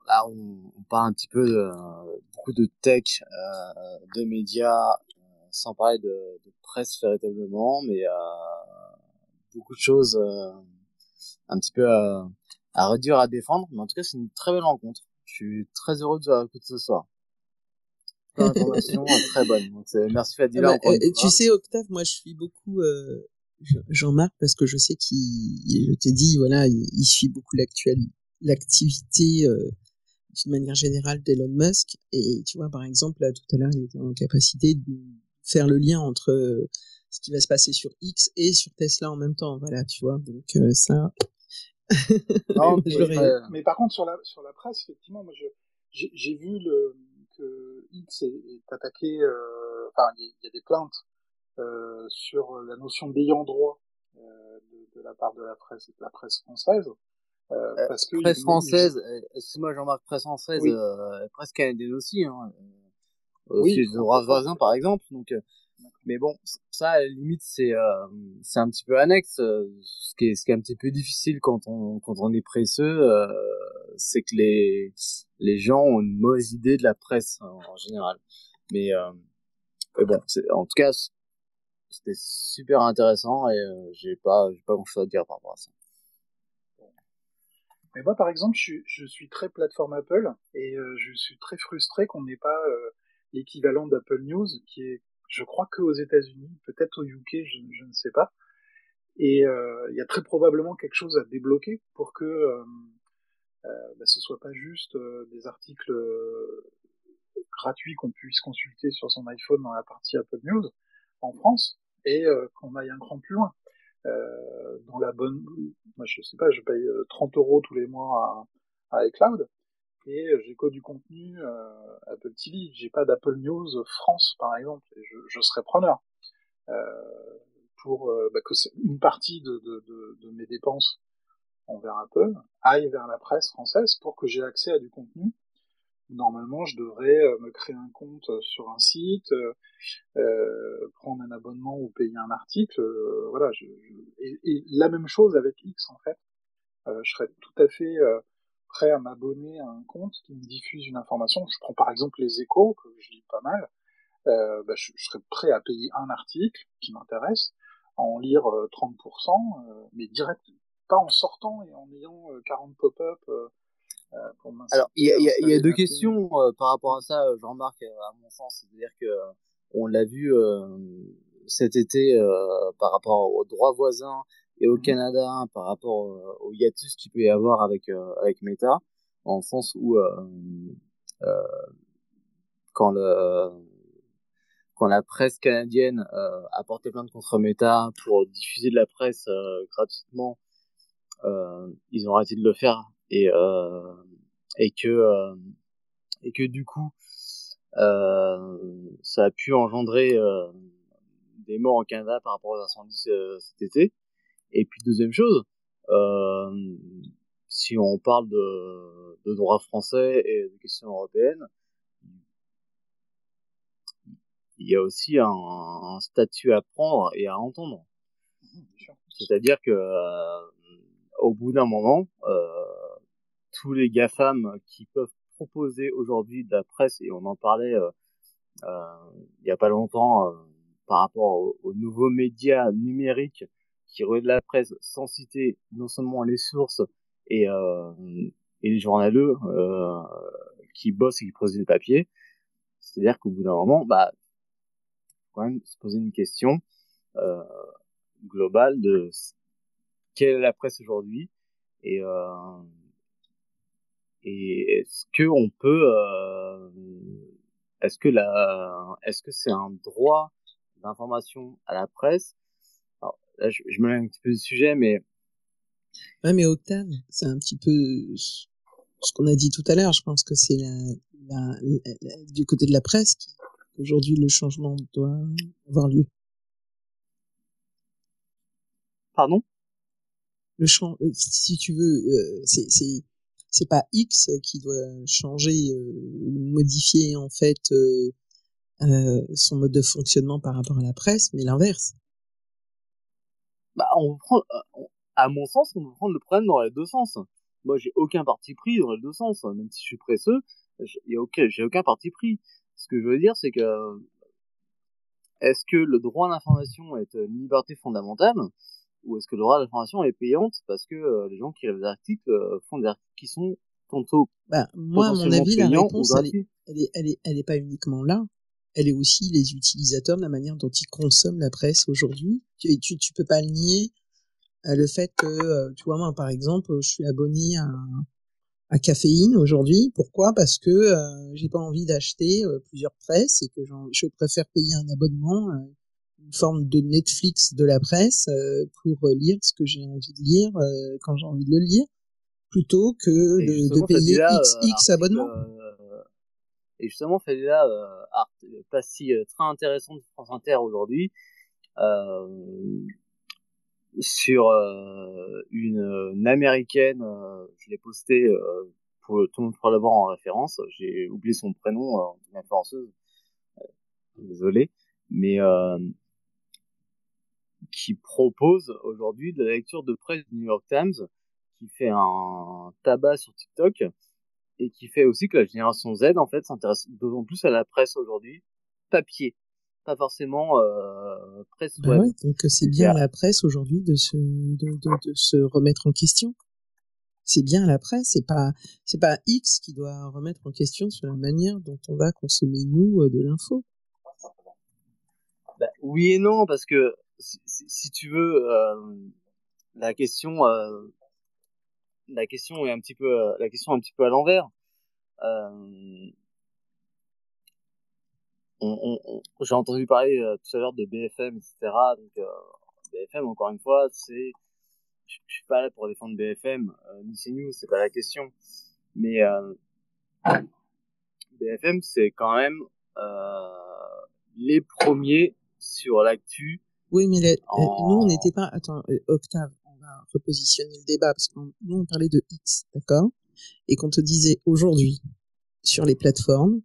là, on parle un petit peu de beaucoup de tech, de médias, sans parler de presse véritablement, mais beaucoup de choses un petit peu à redire, à défendre. Mais en tout cas, c'est une très belle rencontre. Je suis très heureux de vous écouter ce soir. Plein d'informations très bonnes. Donc, merci Fadila encore une fois. Tu sais, Octave, moi je suis beaucoup Jean-Marc parce que je sais je t'ai dit, voilà, il suit beaucoup l'activité d'une manière générale d'Elon Musk. Et tu vois, par exemple, là, tout à l'heure, il était en capacité de faire le lien entre ce qui va se passer sur X et sur Tesla en même temps. Voilà, tu vois. Donc, ça... Non, mais par contre, sur la presse, effectivement, moi, j'ai vu que X est attaqué, il y a des plaintes sur la notion d'ayant droit de la part de la presse française. Parce que presse française, excuse-moi Jean-Marc, presse française, oui. Presse canadienne aussi, hein. Aussi les droits voisins par exemple, donc mais bon, ça à la limite c'est un petit peu annexe. Ce qui est un petit peu difficile quand on est presseux, c'est que les gens ont une mauvaise idée de la presse en général. Mais bon, en tout cas c'était super intéressant et j'ai pas grand chose à dire par rapport à ça. Mais moi, par exemple, je suis très plateforme Apple et je suis très frustré qu'on n'ait pas l'équivalent d'Apple News, qui est, je crois, que aux États-Unis, peut-être au UK, je ne sais pas. Et il y a très probablement quelque chose à débloquer pour que ce soit pas juste des articles gratuits qu'on puisse consulter sur son iPhone dans la partie Apple News en France et qu'on aille un cran plus loin. Dans la bonne, moi je sais pas, je paye 30 € tous les mois à iCloud et j'ai que du contenu Apple TV. J'ai pas d'Apple News France par exemple, et je serais preneur pour que une partie de mes dépenses envers Apple aille vers la presse française pour que j'ai accès à du contenu. Normalement, je devrais me créer un compte sur un site, prendre un abonnement ou payer un article. Voilà, et la même chose avec X en fait. Je serais tout à fait prêt à m'abonner à un compte qui me diffuse une information. Je prends par exemple les Échos, que je lis pas mal. Je serais prêt à payer un article qui m'intéresse, à en lire 30%, mais direct, pas en sortant et en ayant 40 pop-up. Alors, il y a deux questions par rapport à ça, Jean-Marc, à mon sens. C'est-à-dire que on l'a vu cet été par rapport aux droits voisins et au Canada par rapport au hiatus qu'il peut y avoir avec Meta, en sens où quand quand la presse canadienne a porté plainte contre Meta pour diffuser de la presse gratuitement, ils ont arrêté de le faire et que du coup ça a pu engendrer des morts en Canada par rapport aux incendies cet été. Et puis deuxième chose, si on parle de droit français et de questions européennes, il y a aussi un statut à prendre et à entendre. C'est-à-dire que au bout d'un moment, tous les GAFAM qui peuvent proposer aujourd'hui de la presse, et on en parlait il y a pas longtemps par rapport aux nouveaux médias numériques qui relaient la presse sans citer non seulement les sources et les journaleux qui bossent et qui posent des papiers. C'est-à-dire qu'au bout d'un moment, quand même se poser une question globale de quelle est la presse aujourd'hui et est-ce que on peut est-ce que c'est un droit d'information à la presse? Alors là je me lève un petit peu du sujet, mais ouais, mais Octave, c'est un petit peu ce qu'on a dit tout à l'heure. Je pense que c'est du côté de la presse qu'aujourd'hui le changement doit avoir lieu. Pardon? Si tu veux, c'est pas X qui doit changer, modifier en fait son mode de fonctionnement par rapport à la presse, mais l'inverse. On prend, à mon sens, on peut prendre le problème dans les deux sens. Moi, j'ai aucun parti pris dans les deux sens, même si je suis presseux, j'ai aucun parti pris. Ce que je veux dire, c'est que est-ce que le droit à l'information est une liberté fondamentale, ou est-ce que le droit à l'information est payante parce que les gens qui écrivent des articles font des articles qui sont tantôt moi, à mon avis, la réponse, elle est pas uniquement là. Elle est aussi les utilisateurs, de la manière dont ils consomment la presse aujourd'hui. Tu peux pas le nier. Le fait que, tu vois, moi, par exemple, je suis abonné à Caféine aujourd'hui. Pourquoi? Parce que j'ai pas envie d'acheter plusieurs presses et que je préfère payer un abonnement, une forme de Netflix de la presse pour lire ce que j'ai envie de lire quand j'ai envie de le lire, plutôt que de payer XX abonnements. Et justement, Fadila, pas si très intéressante de France Inter aujourd'hui, sur une américaine, je l'ai posté pour tout le monde pour l'avoir en référence. J'ai oublié son prénom, une influenceuse, désolé, mais qui propose aujourd'hui de la lecture de presse du New York Times, qui fait un tabac sur TikTok et qui fait aussi que la génération Z en fait s'intéresse d'autant plus à la presse aujourd'hui, papier, pas forcément presse web. Ouais, donc c'est bien à la presse aujourd'hui de se remettre en question. C'est bien à la presse, c'est pas X qui doit remettre en question sur la manière dont on va consommer nous de l'info. Oui et non, parce que si tu veux la question est un petit peu à l'envers. J'ai entendu parler tout à l'heure de BFM, etc. Donc BFM, encore une fois, je suis pas là pour défendre BFM ni CNews, c'est pas la question. Mais BFM, c'est quand même les premiers sur l'actu. Oui, mais nous, on n'était pas... Attends, Octave, on va repositionner le débat, parce que nous, on parlait de X, d'accord? Et qu'on te disait aujourd'hui, sur les plateformes,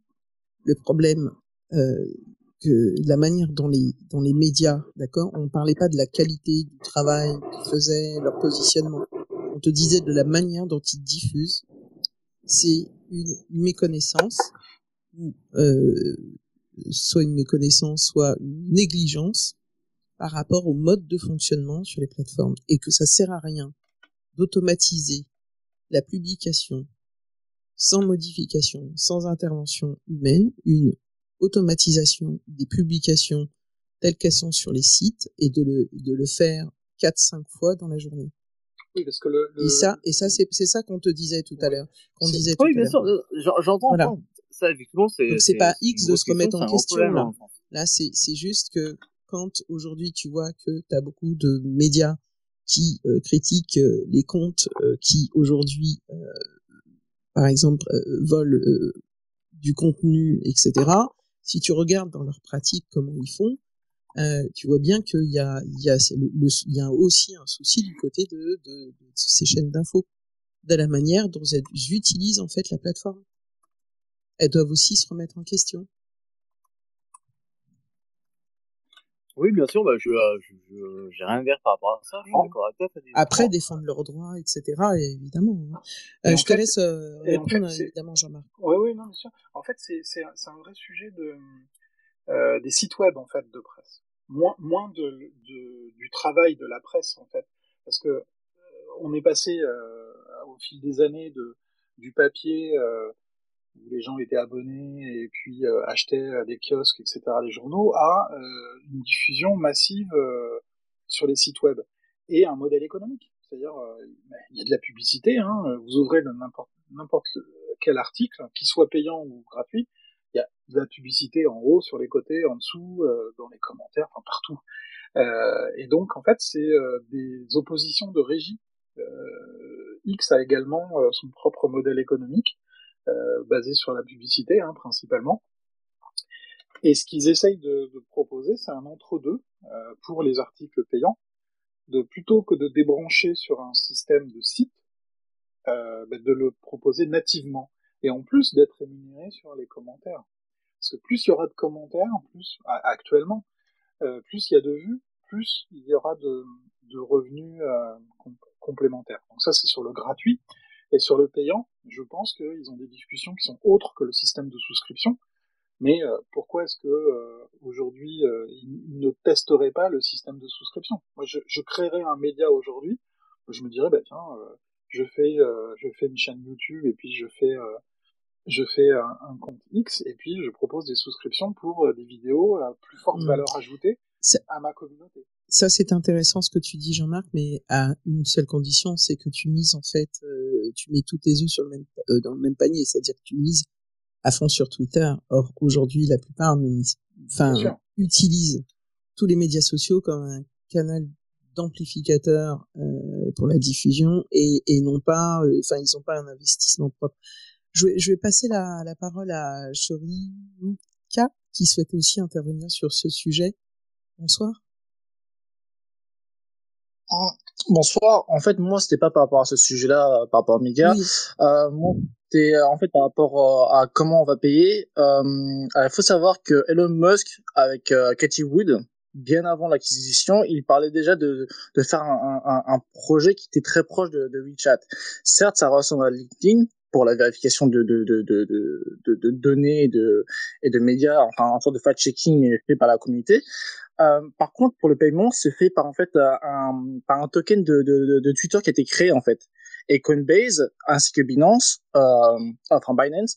le problème que la manière dont les médias, d'accord, on parlait pas de la qualité du travail qu'ils faisaient, leur positionnement. On te disait de la manière dont ils diffusent. C'est une méconnaissance, ou soit une méconnaissance, soit une négligence par rapport au mode de fonctionnement sur les plateformes, et que ça sert à rien d'automatiser la publication sans modification, sans intervention humaine, une automatisation des publications telles qu'elles sont sur les sites et de le faire 4-5 fois dans la journée. Oui, parce que Et ça, c'est ça qu'on te disait tout à l'heure. Oui, bien sûr, j'entends. Voilà. Ça, effectivement, donc c'est pas X de se remettre en question là. Problème, là, c'est juste que quand aujourd'hui tu vois que t'as beaucoup de médias qui critiquent les comptes qui aujourd'hui, par exemple, volent du contenu, etc. Si tu regardes dans leurs pratiques comment ils font, tu vois bien qu'il y a aussi un souci du côté de ces chaînes d'infos, de la manière dont elles utilisent en fait la plateforme. Elles doivent aussi se remettre en question. Oui, bien sûr, j'ai rien à dire par rapport à ça. Je suis d'accord avec toi. Après, défendre leurs droits, etc., évidemment. Je te laisse répondre, évidemment, Jean-Marc. Oui, non, bien sûr. En fait, c'est un vrai sujet des sites web, en fait, de presse. Moins du travail de la presse, en fait. Parce que on est passé au fil des années du papier où les gens étaient abonnés et puis achetaient à des kiosques, etc., des journaux, à une diffusion massive sur les sites web et un modèle économique. C'est-à-dire, il y a de la publicité, hein, vous ouvrez n'importe quel article, qu'il soit payant ou gratuit, il y a de la publicité en haut, sur les côtés, en dessous, dans les commentaires, enfin partout. Et donc, en fait, c'est des oppositions de régie. X a également son propre modèle économique, basé sur la publicité, hein, principalement. Et ce qu'ils essayent de proposer, c'est un entre-deux pour les articles payants, plutôt que de débrancher sur un système de site, de le proposer nativement. Et en plus d'être rémunéré sur les commentaires. Parce que plus il y aura de commentaires, actuellement, plus il y a de vues, plus il y aura de revenus complémentaires. Donc ça, c'est sur le gratuit. Et sur le payant, je pense qu'ils ont des discussions qui sont autres que le système de souscription. Mais pourquoi est-ce que aujourd'hui ils ne testeraient pas le système de souscription? Moi, je créerais un média aujourd'hui. Je me dirais, tiens, je fais une chaîne YouTube et puis je fais un compte X et puis je propose des souscriptions pour des vidéos à plus forte valeur ajoutée à ma communauté. Ça, c'est intéressant ce que tu dis, Jean-Marc, mais à une seule condition, c'est que tu mises en fait, tu mets tous tes œufs dans le même panier, c'est-à-dire que tu mises à fond sur Twitter. Or, aujourd'hui, la plupart utilisent tous les médias sociaux comme un canal d'amplificateur pour la diffusion et non pas, ils n'ont pas un investissement propre. Je vais passer la parole à Choriuka qui souhaitait aussi intervenir sur ce sujet. Bonsoir. Bonsoir. En fait, moi, c'était pas par rapport à ce sujet-là, par rapport aux médias. Oui. Moi, c'était en fait par rapport à comment on va payer. Il faut savoir que Elon Musk, avec Cathie Wood, bien avant l'acquisition, il parlait déjà de faire un projet qui était très proche de WeChat. Certes, ça ressemble à LinkedIn pour la vérification de données et de médias, enfin, en sorte de fact-checking fait par la communauté. Par contre, pour le paiement, c'est fait par en fait par un token de Twitter qui a été créé en fait. Et Coinbase ainsi que Binance, Binance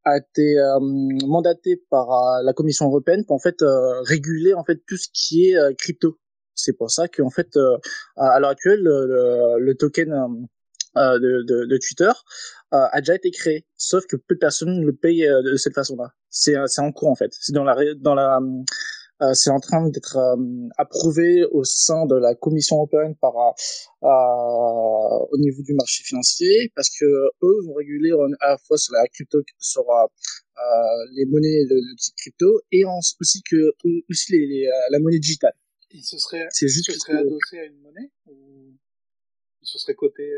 a été mandaté par la Commission européenne pour en fait réguler en fait tout ce qui est crypto. C'est pour ça qu'en fait à l'heure actuelle le token de Twitter a déjà été créé, sauf que peu de personnes le payent de cette façon-là. C'est en cours en fait. C'est c'est en train d'être approuvé au sein de la Commission européenne au niveau du marché financier, parce que eux vont réguler à la fois sur la crypto, sur les monnaies de type crypto, et aussi la monnaie digitale. Et ce serait adossé à une monnaie ou ce serait coté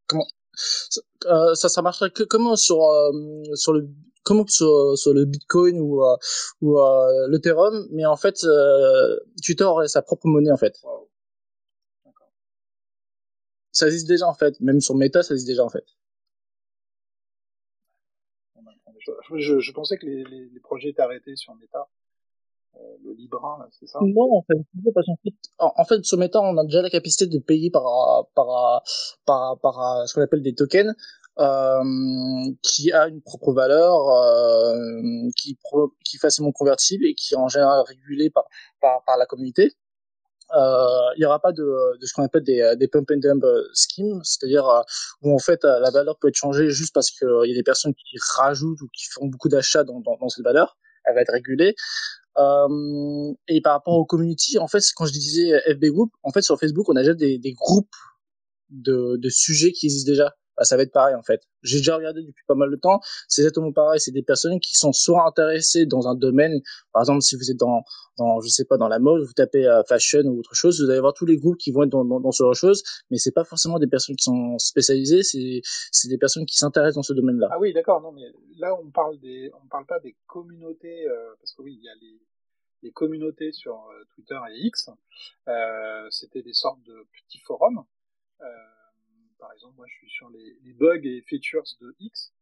Comment ça marcherait comment sur le Bitcoin ou l'Ethereum, mais en fait Twitter aurait sa propre monnaie en fait. Wow. D'accord. Ça existe déjà en fait, même sur Meta ça existe déjà en fait. Je pensais que les projets étaient arrêtés sur Meta. Le Libra, là, c'est ça? Non, en fait, sur Meta, on a déjà la capacité de payer par ce qu'on appelle des tokens, qui a une propre valeur, qui est facilement convertible et qui est en général régulé par la communauté. il y aura pas de ce qu'on appelle des pump and dump schemes, c'est-à-dire où en fait la valeur peut être changée juste parce que il y a des personnes qui rajoutent ou qui font beaucoup d'achats dans cette valeur. Elle va être régulée. Et par rapport aux community, en fait, quand je disais FB Group, en fait sur Facebook, on a déjà des groupes de sujets qui existent déjà. Bah, ça va être pareil en fait. J'ai déjà regardé depuis pas mal de temps. C'est exactement pareil. C'est des personnes qui sont soit intéressées dans un domaine. Par exemple, si vous êtes dans je sais pas, dans la mode, vous tapez fashion ou autre chose, vous allez voir tous les groupes qui vont être dans ce genre de choses. Mais c'est pas forcément des personnes qui sont spécialisées. C'est des personnes qui s'intéressent dans ce domaine-là. Ah oui, d'accord. Non, mais là, on parle pas des communautés, parce que oui, il y a les communautés sur Twitter et X. C'était des sortes de petits forums. Par exemple, moi, je suis sur les bugs et features de X.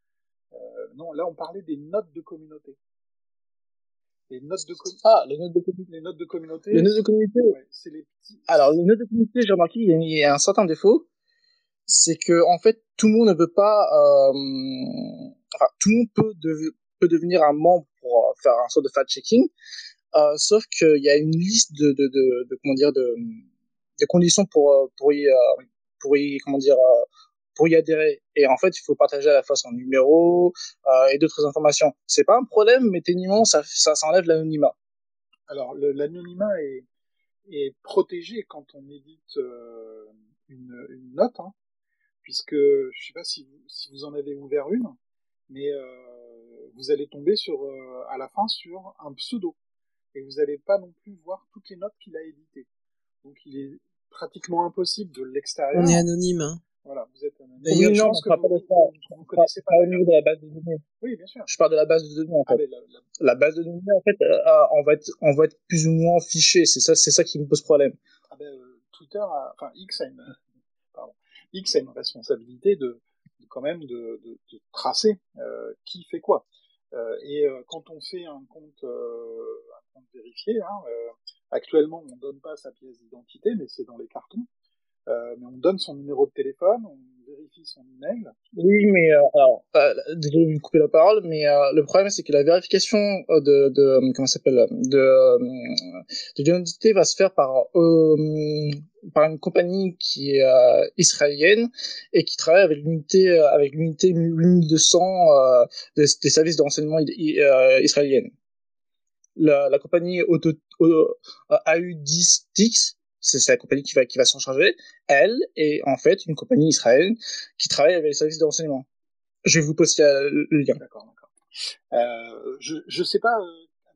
Non, là, on parlait des notes de communauté. Les notes de les notes de communauté. Les notes de communauté. Les notes de communauté. Ouais, c'est les petits. Alors, les notes de communauté, j'ai remarqué, il y a un certain défaut. C'est que, en fait, tout le monde ne peut pas, enfin, tout le monde peut devenir un membre pour faire un sort de fact-checking. Sauf qu'il y a une liste de comment dire, de conditions pour y adhérer. Et en fait, il faut partager à la fois son numéro et d'autres informations. C'est pas un problème, mais techniquement, ça enlève l'anonymat. Alors, l'anonymat est protégé quand on édite une note, hein, puisque je sais pas si vous en avez ouvert une, mais vous allez tomber à la fin sur un pseudo. Et vous n'allez pas non plus voir toutes les notes qu'il a éditées. Donc il est pratiquement impossible de l'extérieur. On est anonyme, hein. Voilà, vous êtes anonyme. D'ailleurs, je pense que vous connaissez pas au niveau de la base de données. Oui, bien sûr. Je parle de la base de données, en fait. La base de données, en fait, on va être plus ou moins fiché. C'est ça qui me pose problème. Twitter X a une responsabilité quand même de tracer qui fait quoi. Quand on fait un compte vérifié, hein, actuellement on donne pas sa pièce d'identité, mais c'est dans les cartons. Mais on donne son numéro de téléphone, on vérifie son email. Oui, mais désolé de vous couper la parole, mais le problème c'est que la vérification comment ça s'appelle de l'identité va se faire par une compagnie qui est israélienne et qui travaille avec l'unité 8200 des services de renseignement israéliennes. La compagnie AU10TIX, c'est la compagnie qui va s'en charger. Elle est en fait une compagnie israélienne qui travaille avec les services de renseignement. Je vais vous poster le lien. D'accord. Je sais pas.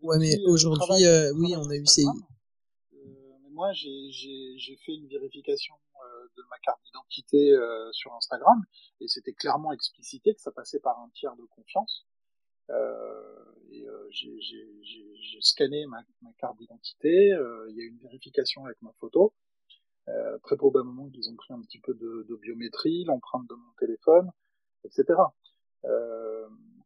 Ouais, mais aujourd'hui, oui, on a eu ces. Moi, j'ai fait une vérification de ma carte d'identité sur Instagram et c'était clairement explicité que ça passait par un tiers de confiance. J'ai scanné ma carte d'identité, il y a eu une vérification avec ma photo. Très probablement qu'ils ont pris un petit peu de biométrie, l'empreinte de mon téléphone, etc.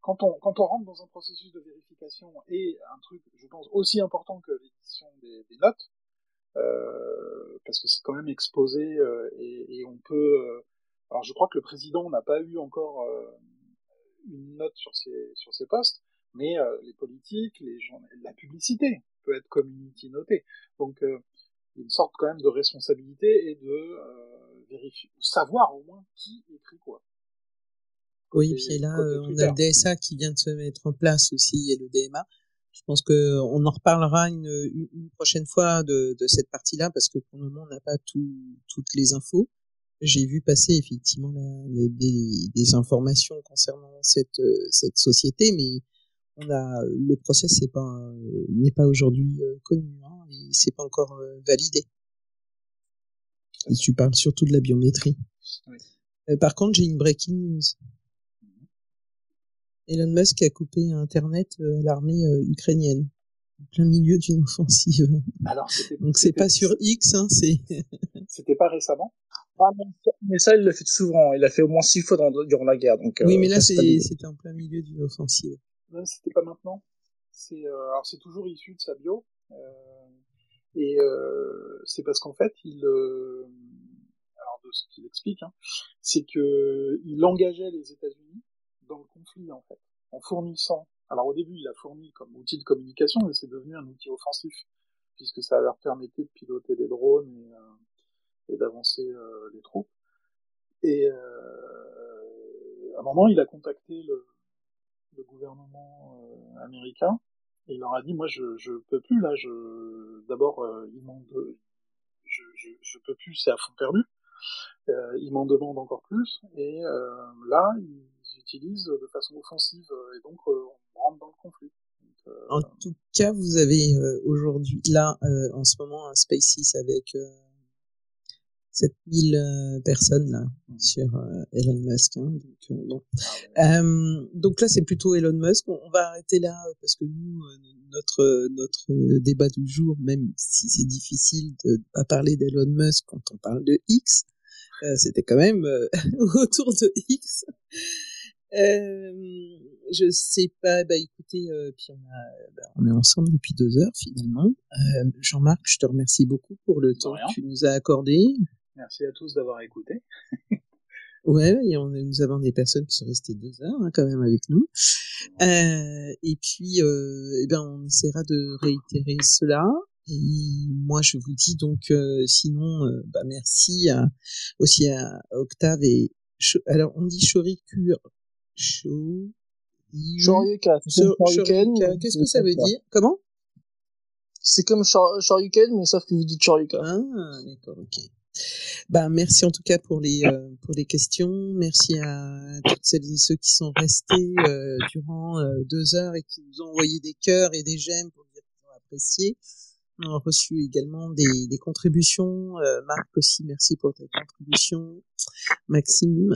Quand on rentre dans un processus de vérification et un truc, je pense, aussi important que l'édition des notes, parce que c'est quand même exposé et on peut. Alors je crois que le président n'a pas eu encore une note sur ses postes, mais les politiques, la publicité peut être community notée. Donc il y a une sorte quand même de responsabilité et de vérifier, savoir au moins qui écrit quoi. Oui, puis là, on a le DSA qui vient de se mettre en place aussi et le DMA. Je pense que on en reparlera une prochaine fois de cette partie-là parce que pour le moment, on n'a pas toutes les infos. J'ai vu passer effectivement des informations concernant cette société, mais le process n'est pas aujourd'hui connu, hein, et c'est pas encore validé. Et tu parles surtout de la biométrie. Oui. Par contre, j'ai une breaking news. Elon Musk a coupé Internet à l'armée ukrainienne en plein milieu d'une offensive. Alors, donc c'est pas sur X, hein, c'est. C'était pas récemment. Ah, mais ça, il le fait souvent. Il l'a fait au moins 6 fois durant la guerre. Donc, oui, mais là, c'était en plein milieu d'une offensive. Non, c'était pas maintenant. Alors c'est toujours issu de sa bio. C'est parce qu'en fait, alors de ce qu'il explique, hein, c'est que il engageait les États-Unis dans le conflit en fait, en fournissant. Alors au début, il a fourni comme outil de communication, mais c'est devenu un outil offensif puisque ça leur permettait de piloter des drones et d'avancer les troupes. Et à un moment, il a contacté le gouvernement américain et il leur a dit, moi je peux plus là, d'abord ils m'ont je peux plus, c'est à fond perdu. Ils m'en demandent encore plus et là ils utilisent de façon offensive et donc on rentre dans le conflit. Donc, en tout cas, vous avez aujourd'hui là en ce moment un SpaceX avec 7000 personnes là sur Elon Musk. Hein, donc bon. Donc là, c'est plutôt Elon Musk. On va arrêter là parce que nous, notre débat du jour, même si c'est difficile de pas parler d'Elon Musk quand on parle de X, c'était quand même autour de X. Je sais pas. Écoutez, puis on est ensemble depuis 2 heures finalement. Jean-Marc, je te remercie beaucoup pour le temps que tu nous as accordé. Merci à tous d'avoir écouté. Ouais, et nous avons des personnes qui sont restées 2 heures hein, quand même avec nous. Et puis, on essaiera de réitérer cela. Et moi, je vous dis donc, sinon, merci aussi à Octave et alors on dit Shoryuken. Shoryuken. Qu'est-ce que ça veut dire? Comment? C'est comme Shoryuken, mais sauf que vous dites Shoryuken. Ah, d'accord, ok. Merci en tout cas pour les questions. Merci à toutes celles et ceux qui sont restés durant 2 heures et qui nous ont envoyé des cœurs et des j'aime pour dire qu'ils ont apprécié. On a reçu également des contributions. Marc aussi, merci pour ta contribution. Maxime,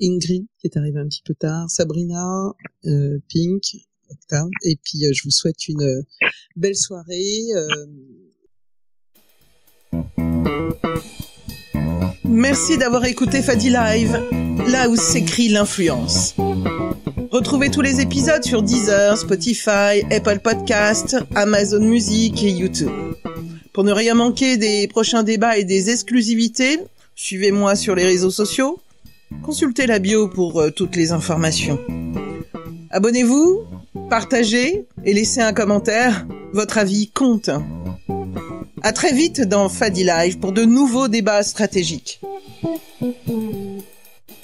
Ingrid qui est arrivée un petit peu tard, Sabrina, Pink, Octave. Et puis je vous souhaite une belle soirée. Merci d'avoir écouté Fadi Live, là où s'écrit l'influence. Retrouvez tous les épisodes sur Deezer, Spotify, Apple Podcasts, Amazon Music et YouTube. Pour ne rien manquer des prochains débats et des exclusivités, suivez-moi sur les réseaux sociaux. Consultez la bio pour toutes les informations. Abonnez-vous, partagez et laissez un commentaire. Votre avis compte. À très vite dans Fadi Live pour de nouveaux débats stratégiques.